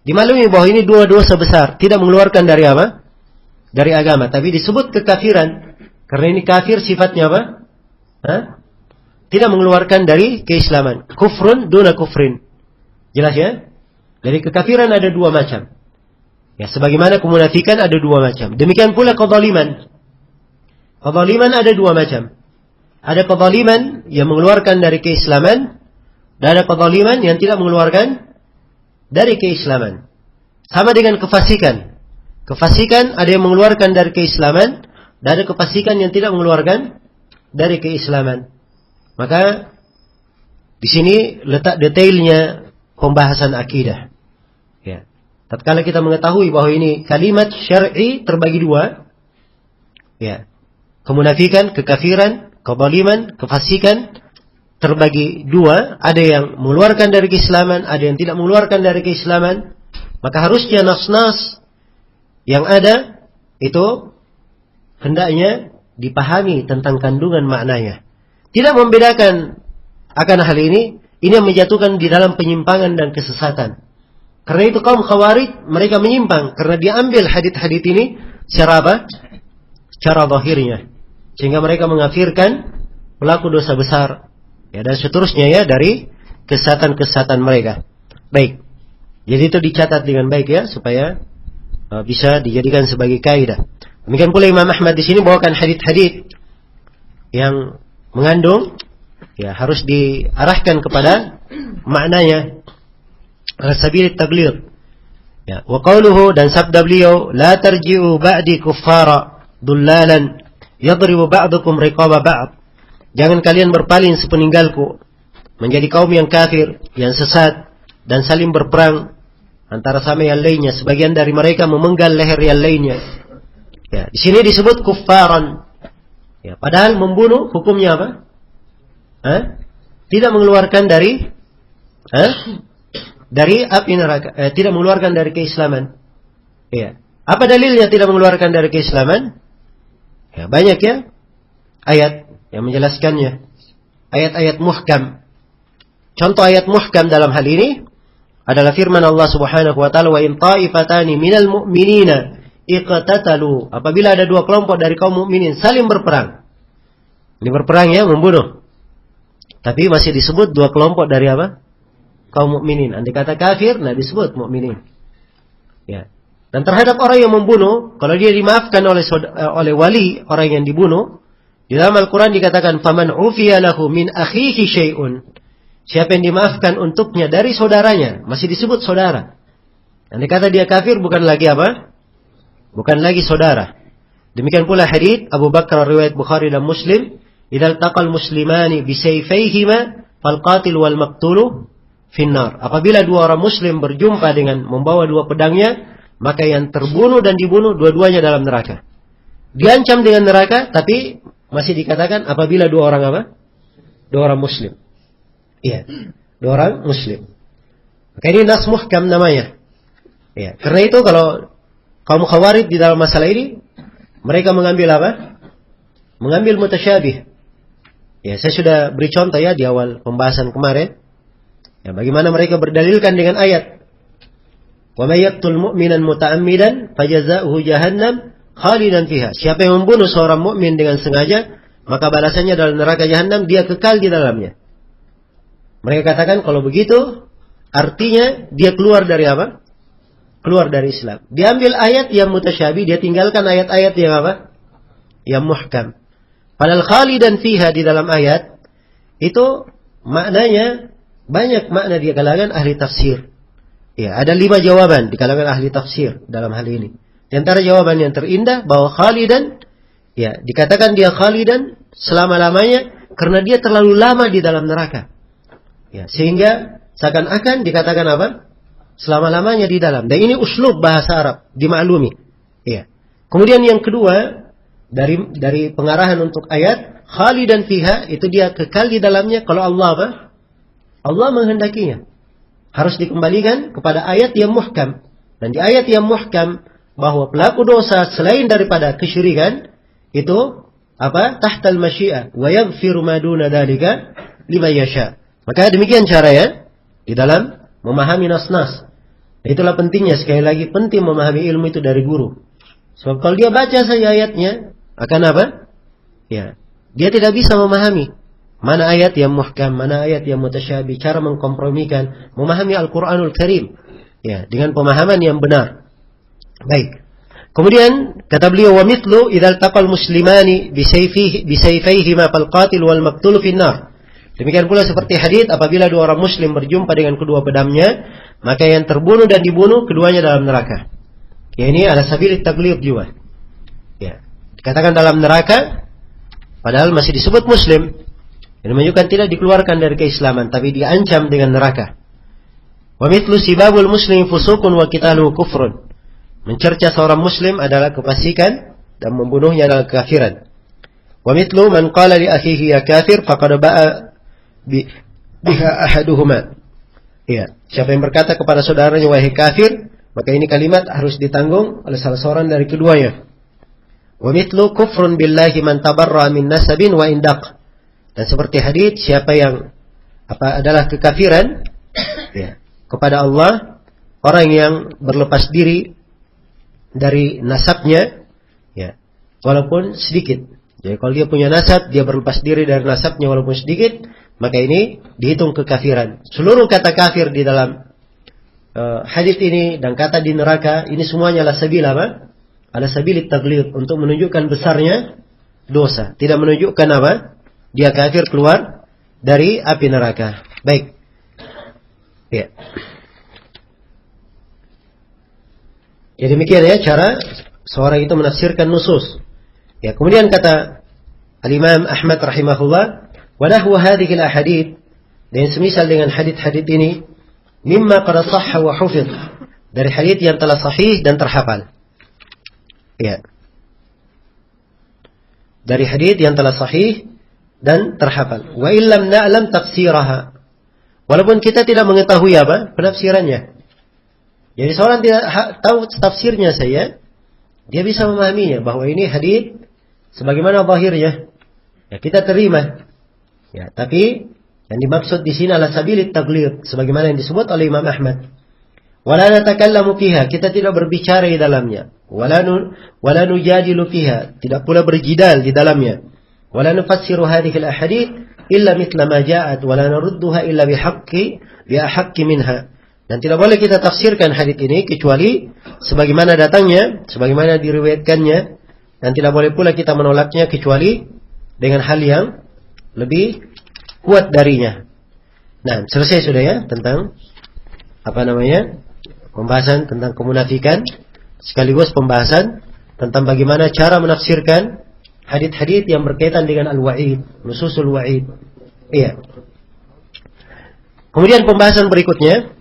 Dimaklumi bahwa ini dua dosa besar, tidak mengeluarkan dari apa? Dari agama, tapi disebut kekafiran karena ini kafir sifatnya apa? Tidak mengeluarkan dari keislaman. Kufrun duna kufrin. Jelas ya? Dari kekafiran ada dua macam. Ya, sebagaimana kemunafikan ada dua macam. Demikian pula kezaliman. Kezaliman ada dua macam. Ada kezaliman yang mengeluarkan dari keislaman, dan ada kezaliman yang tidak mengeluarkan dari keislaman. Sama dengan kefasikan. Kefasikan ada yang mengeluarkan dari keislaman, dan ada kefasikan yang tidak mengeluarkan dari keislaman. Maka di sini letak detailnya pembahasan akidah. Ya. Tatkala kita mengetahui bahwa ini kalimat syar'i terbagi dua, ya, kemunafikan, kekafiran, kezaliman, kefasikan terbagi dua, ada yang mengeluarkan dari keislaman, ada yang tidak mengeluarkan dari keislaman, maka harusnya nas-nas yang ada itu hendaknya dipahami tentang kandungan maknanya. Tidak membedakan akan hal ini yang menjatuhkan di dalam penyimpangan dan kesesatan. Karena itu kaum Khawarij mereka menyimpang karena dia ambil hadits-hadits ini secara apa? Secara zahirnya. Sehingga mereka mengkafirkan pelaku dosa besar, ya, dan seterusnya ya dari kesesatan-kesesatan mereka. Baik. Jadi itu dicatat dengan baik ya supaya bisa dijadikan sebagai kaidah. Demikian pula Imam Ahmad di sini bawakan hadits-hadits yang mengandung, ya, harus diarahkan kepada maknanya al-sabil taglid. Ya, wa qauluhu, dan sabda beliau, "La tarji'u ba'di kuffara dullalan yadribu ba'dukum riqaba ba'd." Jangan kalian berpaling sepeninggalku menjadi kaum yang kafir, yang sesat, dan saling berperang antara sama yang lainnya. Sebagian dari mereka memenggal leher yang lainnya. Ya, di sini disebut kuffaran. Ya, padahal membunuh hukumnya apa? Tidak mengeluarkan dari api neraka, tidak mengeluarkan dari keislaman. Ya. Apa dalilnya tidak mengeluarkan dari keislaman? Ya, banyak ya ayat yang menjelaskannya. Ayat-ayat muhkam. Contoh ayat muhkam dalam hal ini adalah firman Allah Subhanahu wa taala, "Wa in ta'ifatani minal mu'minina iqtatalu." Apabila ada dua kelompok dari kaum mukminin saling berperang. Ini berperang ya, membunuh. Tapi masih disebut dua kelompok dari apa? Kaum mukminin. Andai kata kafir, nah disebut mukminin. Ya. Dan terhadap orang yang membunuh, kalau dia dimaafkan oleh wali orang yang dibunuh, di dalam Al-Quran dikatakan, "Faman ufiya lahu min akhihi syai'un." Siapa yang dimaafkan untuknya dari saudaranya, masih disebut saudara. Andai kata dia kafir, bukan lagi apa? Bukan lagi saudara. Demikian pula hadits Abu Bakar riwayat Bukhari dan Muslim, "Idzal taqal muslimani bisayfayhima fal qatil wal maqtulu finnar." Apabila dua orang muslim berjumpa dengan membawa dua pedangnya, maka yang terbunuh dan dibunuh dua-duanya dalam neraka. Diancam dengan neraka, tapi masih dikatakan apabila dua orang apa? Dua orang muslim. Iya, dua orang muslim. Maka ini nas muhkam namanya. Iya, karena itu kalau kaum Khawarij di dalam masalah ini mereka mengambil apa? Mengambil mutasyabih. Ya, saya sudah beri contoh ya di awal pembahasan kemarin. Ya, bagaimana mereka berdalilkan dengan ayat, "Wa may yaqtul mu'minan muta'ammidan fajazaohu jahannam khalidan fiha." Siapa yang membunuh seorang mukmin dengan sengaja, maka balasannya adalah neraka jahanam, dia kekal di dalamnya. Mereka katakan kalau begitu artinya dia keluar dari apa? Keluar dari Islam. Diambil ayat yang mutasyabih, dia tinggalkan ayat-ayat yang apa? Yang muhkam. Padahal khalidan fiha di dalam ayat itu maknanya banyak makna di kalangan ahli tafsir. Ya, ada 5 jawaban di kalangan ahli tafsir dalam hal ini. Di antara jawaban yang terindah bahwa khalidan, ya, dikatakan dia khalidan selama-lamanya karena dia terlalu lama di dalam neraka. Ya, sehingga seakan-akan dikatakan apa? Selama-lamanya di dalam. Dan ini uslub bahasa Arab, dimaklumi. Ya. Kemudian yang kedua, dari pengarahan untuk ayat khalidan fiha, itu dia kekal di dalamnya kalau Allah apa? Allah menghendakinya. Harus dikembalikan kepada ayat yang muhkam. Dan di ayat yang muhkam bahwa pelaku dosa selain daripada kesyirikan itu apa? Tahtal masyiah wa yaghfiru ma duna dzalika liman yasha. Maka demikian caranya di dalam memahami nas-nas. Itulah pentingnya, sekali lagi penting memahami ilmu itu dari guru. Sebab kalau dia baca saja ayatnya, akan apa? Ya, dia tidak bisa memahami mana ayat yang muhkam, mana ayat yang mutasyabih, cara mengkompromikan, memahami Al-Qur'anul Karim, ya, dengan pemahaman yang benar. Baik. Kemudian kata beliau, wa mithlu idzal taqal muslimani bisayfayhima fal qatil wal maqtul fin nar. Demikian pula seperti hadits apabila 2 orang muslim berjumpa dengan kedua pedangnya, maka yang terbunuh dan dibunuh keduanya dalam neraka. Ya, ini ala sabilit taglib juga. Ya, dikatakan dalam neraka padahal masih disebut muslim. Ini menunjukkan tidak dikeluarkan dari keislaman, tapi diancam dengan neraka. Wa mithlu sibabul muslim fusuqun wa qitaluhu kufrun. Mencerca seorang muslim adalah kefasikan dan membunuhnya adalah kekafiran. Wa mithlu man qala li akhihi ya kafir faqad ba'a biha ahaduhuma. Ya, siapa yang berkata kepada saudaranya wahai kafir, maka ini kalimat harus ditanggung oleh salah seorang dari keduanya. Wa mithlu kufrun billahi man tabarra min nasabin wa indaq. Dan seperti hadits siapa yang adalah kekafiran ya, kepada Allah, orang yang berlepas diri dari nasabnya ya, walaupun sedikit. Jadi kalau dia punya nasab, dia berlepas diri dari nasabnya walaupun sedikit, maka ini dihitung kekafiran. Seluruh kata kafir di dalam hadis ini dan kata di neraka ini semuanya ala sabil apa? Ala sabilit taglid, untuk menunjukkan besarnya dosa, tidak menunjukkan apa? Dia kafir keluar dari api neraka. Baik. Ya. Jadi demikian ya cara seorang itu menafsirkan nusus. Ya, kemudian kata Al-Imam Ahmad rahimahullah, wa nahwu hadhihi al-ahadits, dan semisal dengan hadits-hadits ini, mimma qad sahha wa hufidh, dari hadits yang telah sahih dan terhafal. Ya. Dari hadits yang telah sahih dan terhafal. Wa illam na'lam tafsiraha. Walaupun kita tidak mengetahui apa penafsirannya. Jadi seorang tidak tahu tafsirnya saya, dia bisa memahaminya bahwa ini hadits sebagaimana zahirnya. Ya, kita terima. Ya, tapi yang dimaksud di sini adalah sabilit taglid, sebagaimana yang disebut oleh Imam Ahmad. Wala natakallamu fiha, kita tidak berbicara di dalamnya. Wala nujadilu fiha, tidak pula berjidal di dalamnya. Wala nufassiru hadhihi al-ahadits illa mithla ma ja'at wala narudduha illa bihaqqi minha. Dan tidak boleh kita tafsirkan hadits ini kecuali sebagaimana datangnya, sebagaimana diriwayatkannya, dan tidak boleh pula kita menolaknya kecuali dengan hal yang lebih kuat darinya. Nah, selesai sudah ya tentang pembahasan tentang kemunafikan, sekaligus pembahasan tentang bagaimana cara menafsirkan hadits-hadits yang berkaitan dengan al-wa'id, nususul wa'id. Iya. Kemudian pembahasan berikutnya,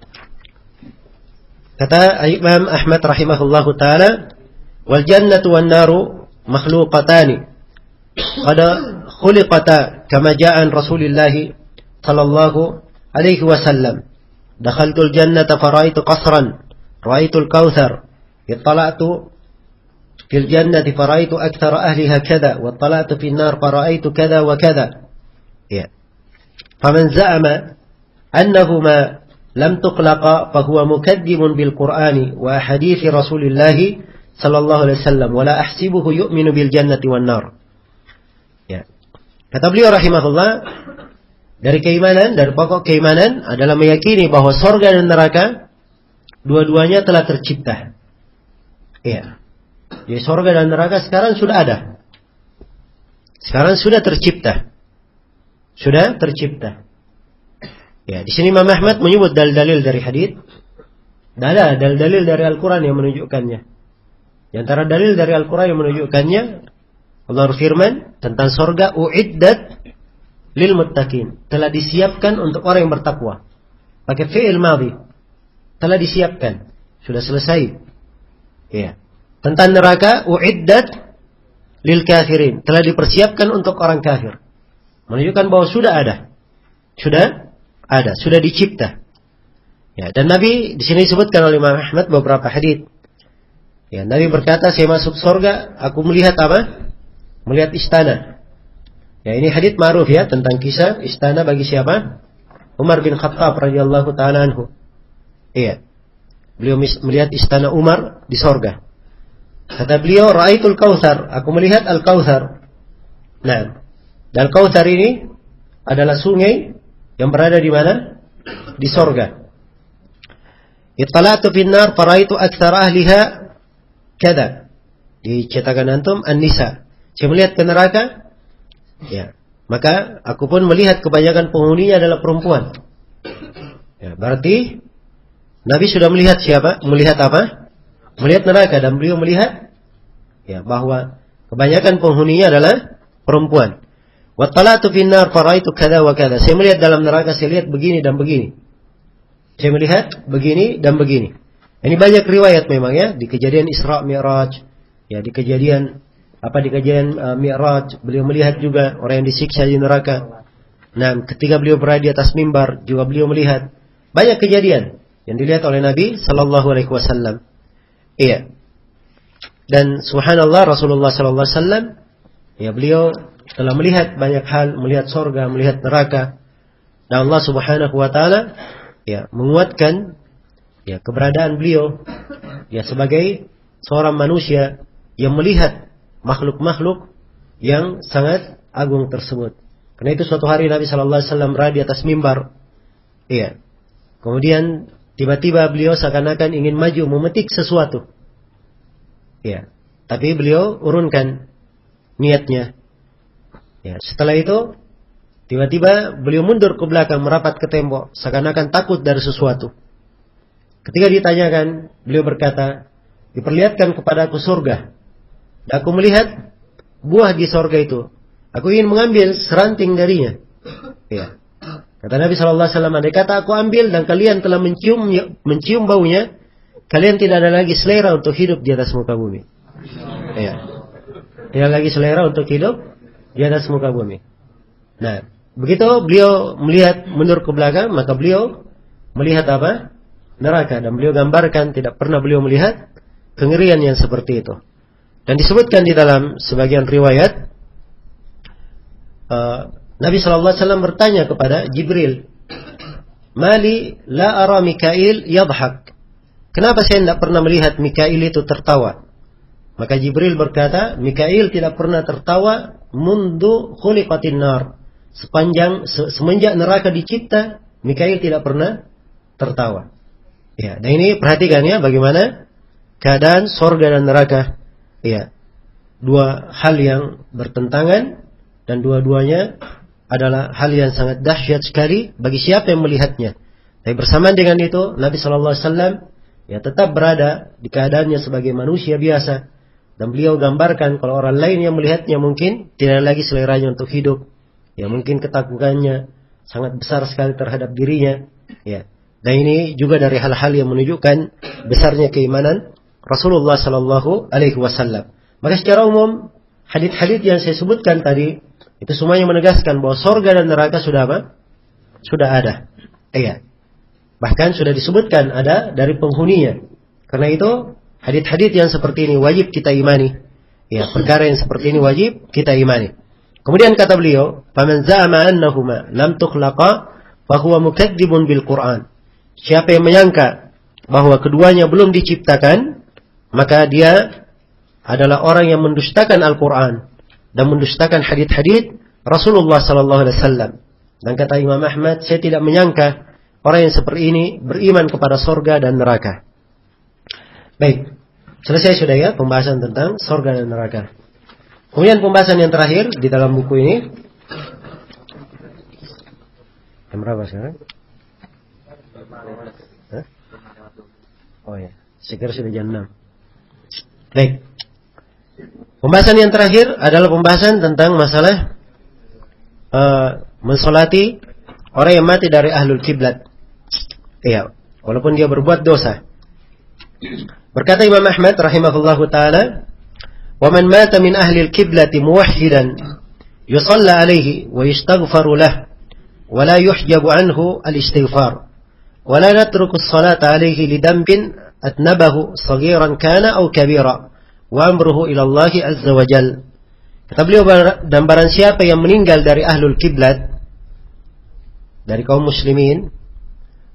kata Imam Ahmad rahimahullahu taala, wal jannatu wan naru makhluqatani qad khuliqata kama jaa an Rasulillah sallallahu alaihi wasallam. Dakhaltul jannata faraitu qasran ra'aitul kautsar ittala'tu fil jannati faraitu aktsara ahliha kadza wa ittala'tu fin nar faraitu kadza wa kadza. Ya. Faman za'ama annahuma lam tuqlaqa fahuwa mukadzimun bil Qur'ani wa hadithi Rasulillah sallallahu alaihi wasallam wa la ahsibuhu yu'minu bil jannati wan nar. Ya. Kata beliau rahimahullah, Dari keimanan, dari pokok keimanan adalah meyakini bahwa surga dan neraka dua-duanya telah tercipta. Iya. Jadi surga dan neraka sekarang sudah ada. Sekarang sudah tercipta. Sudah tercipta. Ya, di sini Imam Ahmad menyebut dalil-dalil dari hadits. Ada dalil-dalil dari Al-Quran yang menunjukkannya. Di antara dalil dari Al-Quran yang menunjukkannya, Allah berfirman tentang surga, uiddat lil muttaqin, telah disiapkan untuk orang yang bertakwa. Pakai fi'il madhi, telah disiapkan, sudah selesai. Ya. Tentang neraka, uiddat lil kafirin, telah dipersiapkan untuk orang kafir. Menunjukkan bahwa sudah ada, sudah dicipta. Ya, dan Nabi di sini disebutkan oleh Imam Ahmad beberapa hadits. Ya, Nabi berkata, saya masuk surga, aku melihat apa? Melihat istana. Ya, ini hadits ma'ruf ya tentang kisah istana bagi siapa? Umar bin Khattab radhiyallahu taala anhu. Iya. Beliau melihat istana Umar di surga. Kata beliau, ra'aitul kautsar, aku melihat al-kautsar. Nah, dan kautsar ini adalah sungai yang berada di mana? Di surga. Ittala'tu fin nar faraitu aktsara ahliha kada. Di cetakan antum An-Nisa. Saya melihat ke neraka. Ya, maka aku pun melihat kebanyakan penghuninya adalah perempuan. Ya, berarti Nabi sudah melihat siapa? Melihat apa? Melihat neraka, dan beliau melihat ya bahwa kebanyakan penghuninya adalah perempuan. Wattala'tu fin nar faraitu kada wa kada. Saya melihat dalam neraka, saya lihat begini dan begini. Saya melihat begini dan begini. Ini banyak riwayat memang ya, di kejadian Isra Mi'raj, ya di kejadian Mi'raj, beliau melihat juga orang yang disiksa di neraka. Nah, ketika beliau berada di atas mimbar, juga beliau melihat banyak kejadian yang dilihat oleh Nabi sallallahu alaihi wasallam. Iya. Dan subhanallah, Rasulullah sallallahu alaihi wasallam, ya beliau telah melihat banyak hal, melihat surga, melihat neraka. Dan Allah Subhanahu wa taala ya menguatkan ya keberadaan beliau ya sebagai seorang manusia yang melihat makhluk-makhluk yang sangat agung tersebut. Karena itu suatu hari Nabi sallallahu alaihi wasallam berada di atas mimbar. Iya. Kemudian tiba-tiba beliau seakan-akan ingin maju memetik sesuatu. Iya. Tapi beliau urunkan niatnya. Ya, setelah itu tiba-tiba beliau mundur ke belakang, merapat ke tembok, seakan-akan takut dari sesuatu. Ketika ditanyakan, beliau berkata, diperlihatkan kepadaku surga. Dan aku melihat buah di surga itu. Aku ingin mengambil seranting darinya. Ya. Kata Nabi SAW, andai kata aku ambil dan kalian telah mencium baunya, kalian tidak ada lagi selera untuk hidup di atas muka bumi. Ya. Tidak lagi selera untuk hidup di atas muka bumi. Nah, begitu beliau melihat mundur ke belakang, maka beliau melihat apa? Neraka. Dan beliau gambarkan tidak pernah beliau melihat kengerian yang seperti itu. Dan disebutkan di dalam sebagian riwayat, Nabi SAW bertanya kepada Jibril, Mali la ara Mikail yadhak. Kenapa saya tidak pernah melihat Mikail itu tertawa? Maka Jibril berkata, Mikail tidak pernah tertawa mundu khuliqatin nar. Semenjak neraka dicipta, Mikail tidak pernah tertawa. Ya, dan ini perhatikan ya bagaimana keadaan surga dan neraka. Ya, dua hal yang bertentangan dan dua-duanya adalah hal yang sangat dahsyat sekali bagi siapa yang melihatnya. Tapi bersamaan dengan itu, Nabi SAW ya tetap berada di keadaannya sebagai manusia biasa, dan beliau gambarkan kalau orang lain yang melihatnya mungkin tidak lagi seleranya untuk hidup. Ya, mungkin ketakutannya sangat besar sekali terhadap dirinya. Ya. Dan ini juga dari hal-hal yang menunjukkan besarnya keimanan Rasulullah sallallahu alaihi wasallam. Maka secara umum hadits-hadits yang saya sebutkan tadi itu semuanya menegaskan bahwa surga dan neraka sudah apa? Sudah ada. Iya. Bahkan sudah disebutkan ada dari penghuninya. Karena itu hadits-hadits yang seperti ini wajib kita imani. Ya, perkara yang seperti ini wajib kita imani. Kemudian kata beliau, "Faman za'ama annahuma lam tukhlaqa fa huwa mukadzibun bil Qur'an." Siapa yang menyangka bahwa keduanya belum diciptakan, maka dia adalah orang yang mendustakan Al-Qur'an dan mendustakan hadits-hadits Rasulullah sallallahu alaihi wasallam. Dan kata Imam Ahmad, saya tidak menyangka orang yang seperti ini beriman kepada surga dan neraka. Baik, selesai sudah ya pembahasan tentang surga dan neraka. Kemudian pembahasan yang terakhir di dalam buku ini. Jam berapa sekarang? Hah? Oh ya, sekitar sudah jam 6. Baik. Pembahasan yang terakhir adalah pembahasan tentang masalah mensolati orang yang mati dari ahlul kiblat. Iya, walaupun dia berbuat dosa. Berkata Imam Ahmad rahimahullahu taala, "Wa man mata min ahli al-kiblati muwahhidan yusalla alaihi wa yastaghfaru lahu wa la yuhjabu anhu al-istighfar wa la natruku as-salata alaihi li dhanbin atnabahu saghiran kana aw kabira wa amruhu ila Allah azza wa jalla." Kata beliau, dan barang siapa yang meninggal dari ahlul kiblat, dari kaum muslimin,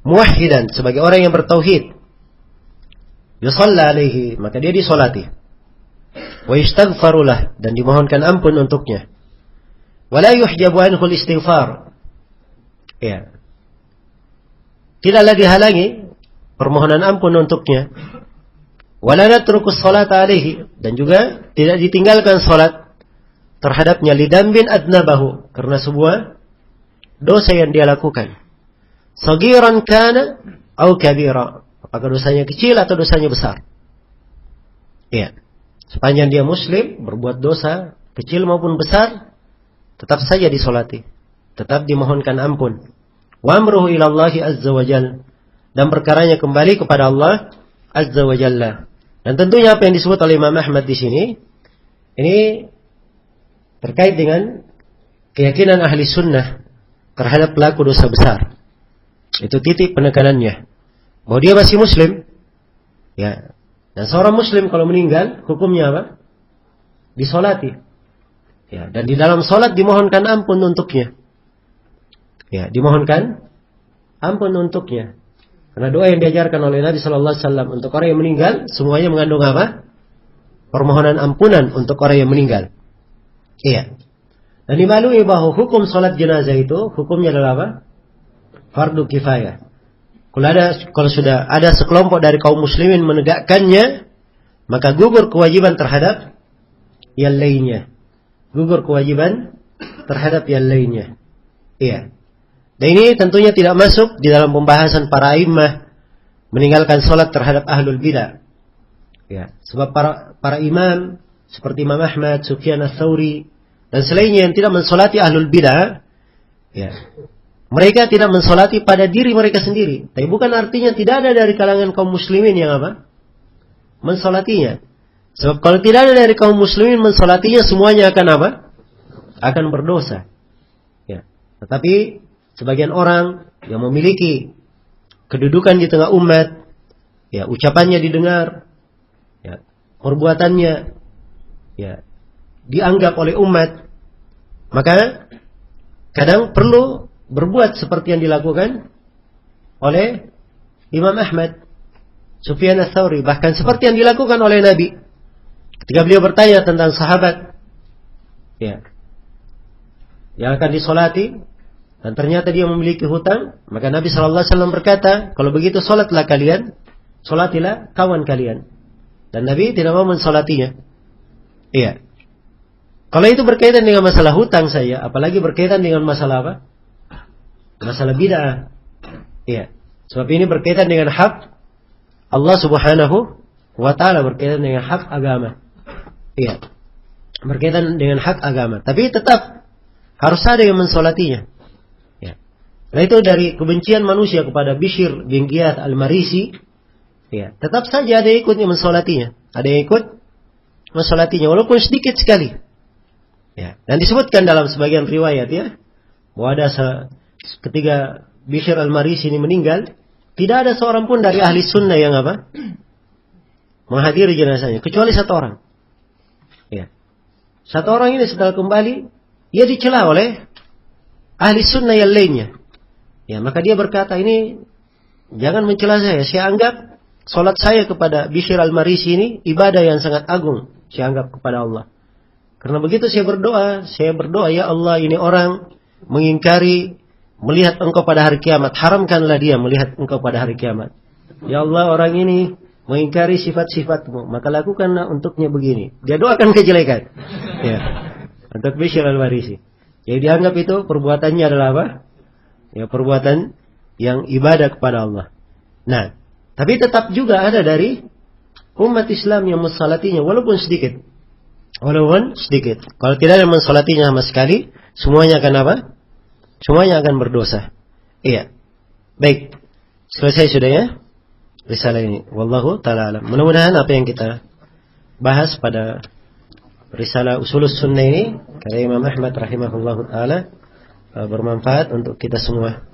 muwahhidan, sebagai orang yang bertauhid, yusalla alaihi, maka dia disolati, wa yastaghfaru lah, dan dimohonkan ampun untuknya, wa la yuhjabu anhu al-istighfar, ya, tidaklah dihalangi permohonan ampun untuknya, wa la natruku as-salata alaihi, dan juga tidak ditinggalkan salat terhadapnya, lidambin adnabahu, karena sebuah dosa yang dia lakukan, sagiran kana au kabira, apakah dosanya kecil atau dosanya besar. Iya, sepanjang dia muslim, berbuat dosa kecil maupun besar, tetap saja disolati, tetap dimohonkan ampun. Wa amruhu ila Allah azza wa jalla, dan perkaranya kembali kepada Allah azza wa jalla. Dan tentunya apa yang disebut oleh Imam Ahmad di sini, ini terkait dengan keyakinan ahli sunnah terhadap pelaku dosa besar. Itu titik penekanannya, bahwa dia masih muslim, ya. Dan seorang muslim kalau meninggal, hukumnya apa? Disolati, ya. Dan di dalam solat dimohonkan ampun untuknya, ya, dimohonkan ampun untuknya. Karena doa yang diajarkan oleh Nabi Sallallahu Alaihi Wasallam untuk orang yang meninggal, semuanya mengandung apa? Permohonan ampunan untuk orang yang meninggal. Iya. Dan dimaklumi bahwa hukum salat jenazah itu hukumnya adalah apa? Fardu kifayah. Kalau sudah ada sekelompok dari kaum muslimin menegakkannya, maka gugur kewajiban terhadap yang lainnya. Gugur kewajiban terhadap yang lainnya. Iya. Dan ini tentunya tidak masuk di dalam pembahasan para imam meninggalkan salat terhadap ahlul bidah. Ya, sebab para imam seperti Imam Ahmad, Sufyan ats-Tsauri, dan selainnya yang tidak mensolati ahlul bidah, ya, mereka tidak mensolati pada diri mereka sendiri. Tapi bukan artinya tidak ada dari kalangan kaum muslimin yang apa? Mensolatinya. Sebab kalau tidak ada dari kaum muslimin mensolatinya, semuanya akan apa? Akan berdosa. Ya. Tetapi sebagian orang yang memiliki kedudukan di tengah umat, ya, ucapannya didengar, ya, perbuatannya, ya, dianggap oleh umat, maka kadang perlu berbuat seperti yang dilakukan oleh Imam Ahmad, Sufyan ats-Tsauri, bahkan seperti yang dilakukan oleh Nabi ketika beliau bertanya tentang sahabat, ya, yang akan disolati dan ternyata dia memiliki hutang, maka Nabi Sallallahu Alaihi Wasallam berkata, kalau begitu solatlah kalian, solatilah kawan kalian, dan Nabi tidak mau mensolatinya. Iya. Kalau itu berkaitan dengan masalah hutang saja, apalagi berkaitan dengan masalah apa? Masalah bid'ah. Iya. Sebab ini berkaitan dengan hak Allah Subhanahu wa taala, berkaitan dengan hak agama. Iya. Berkaitan dengan hak agama, tapi tetap harus ada yang mensolatinya. Ya. Nah, itu dari kebencian manusia kepada Bishr bin Ghiyath al-Marisi, ya, tetap saja ada yang ikut yang mensolatinya. Ada yang ikut mensolatinya walaupun sedikit sekali. Ya, dan disebutkan dalam sebagian riwayat, ya, bahwa ada ketika Bishr al-Marisi ini meninggal, tidak ada seorang pun dari ahli sunnah yang apa? Menghadiri jenazahnya, kecuali satu orang. Ya. Satu orang ini setelah kembali, ia dicela oleh ahli sunnah yang lainnya. Ya, maka dia berkata, ini jangan mencela saya anggap solat saya kepada Bishr al-Marisi ini ibadah yang sangat agung, saya anggap kepada Allah. Karena begitu saya berdoa, ya Allah, ini orang mengingkari melihat engkau pada hari kiamat, haramkanlah dia melihat engkau pada hari kiamat. Ya Allah, orang ini mengingkari sifat-sifatmu, maka lakukanlah untuknya begini. Dia doakan kejelekan. Ya. Untuk Bishr al-Marisi. Jadi dianggap itu perbuatannya adalah apa? Ya, perbuatan yang ibadah kepada Allah. Nah, tapi tetap juga ada dari umat Islam yang mensalatinya walaupun sedikit. Walaupun sedikit. Kalau tidak ada yang mensalatinya sama sekali, semuanya akan apa? Semuanya akan berdosa. Iya. Baik. Selesai sudah ya risalah ini. Wallahu ta'ala alam. Mudah-mudahan apa yang kita bahas pada risalah Ushulus Sunnah ini karya Imam Ahmad rahimahullahu ta'ala bermanfaat untuk kita semua.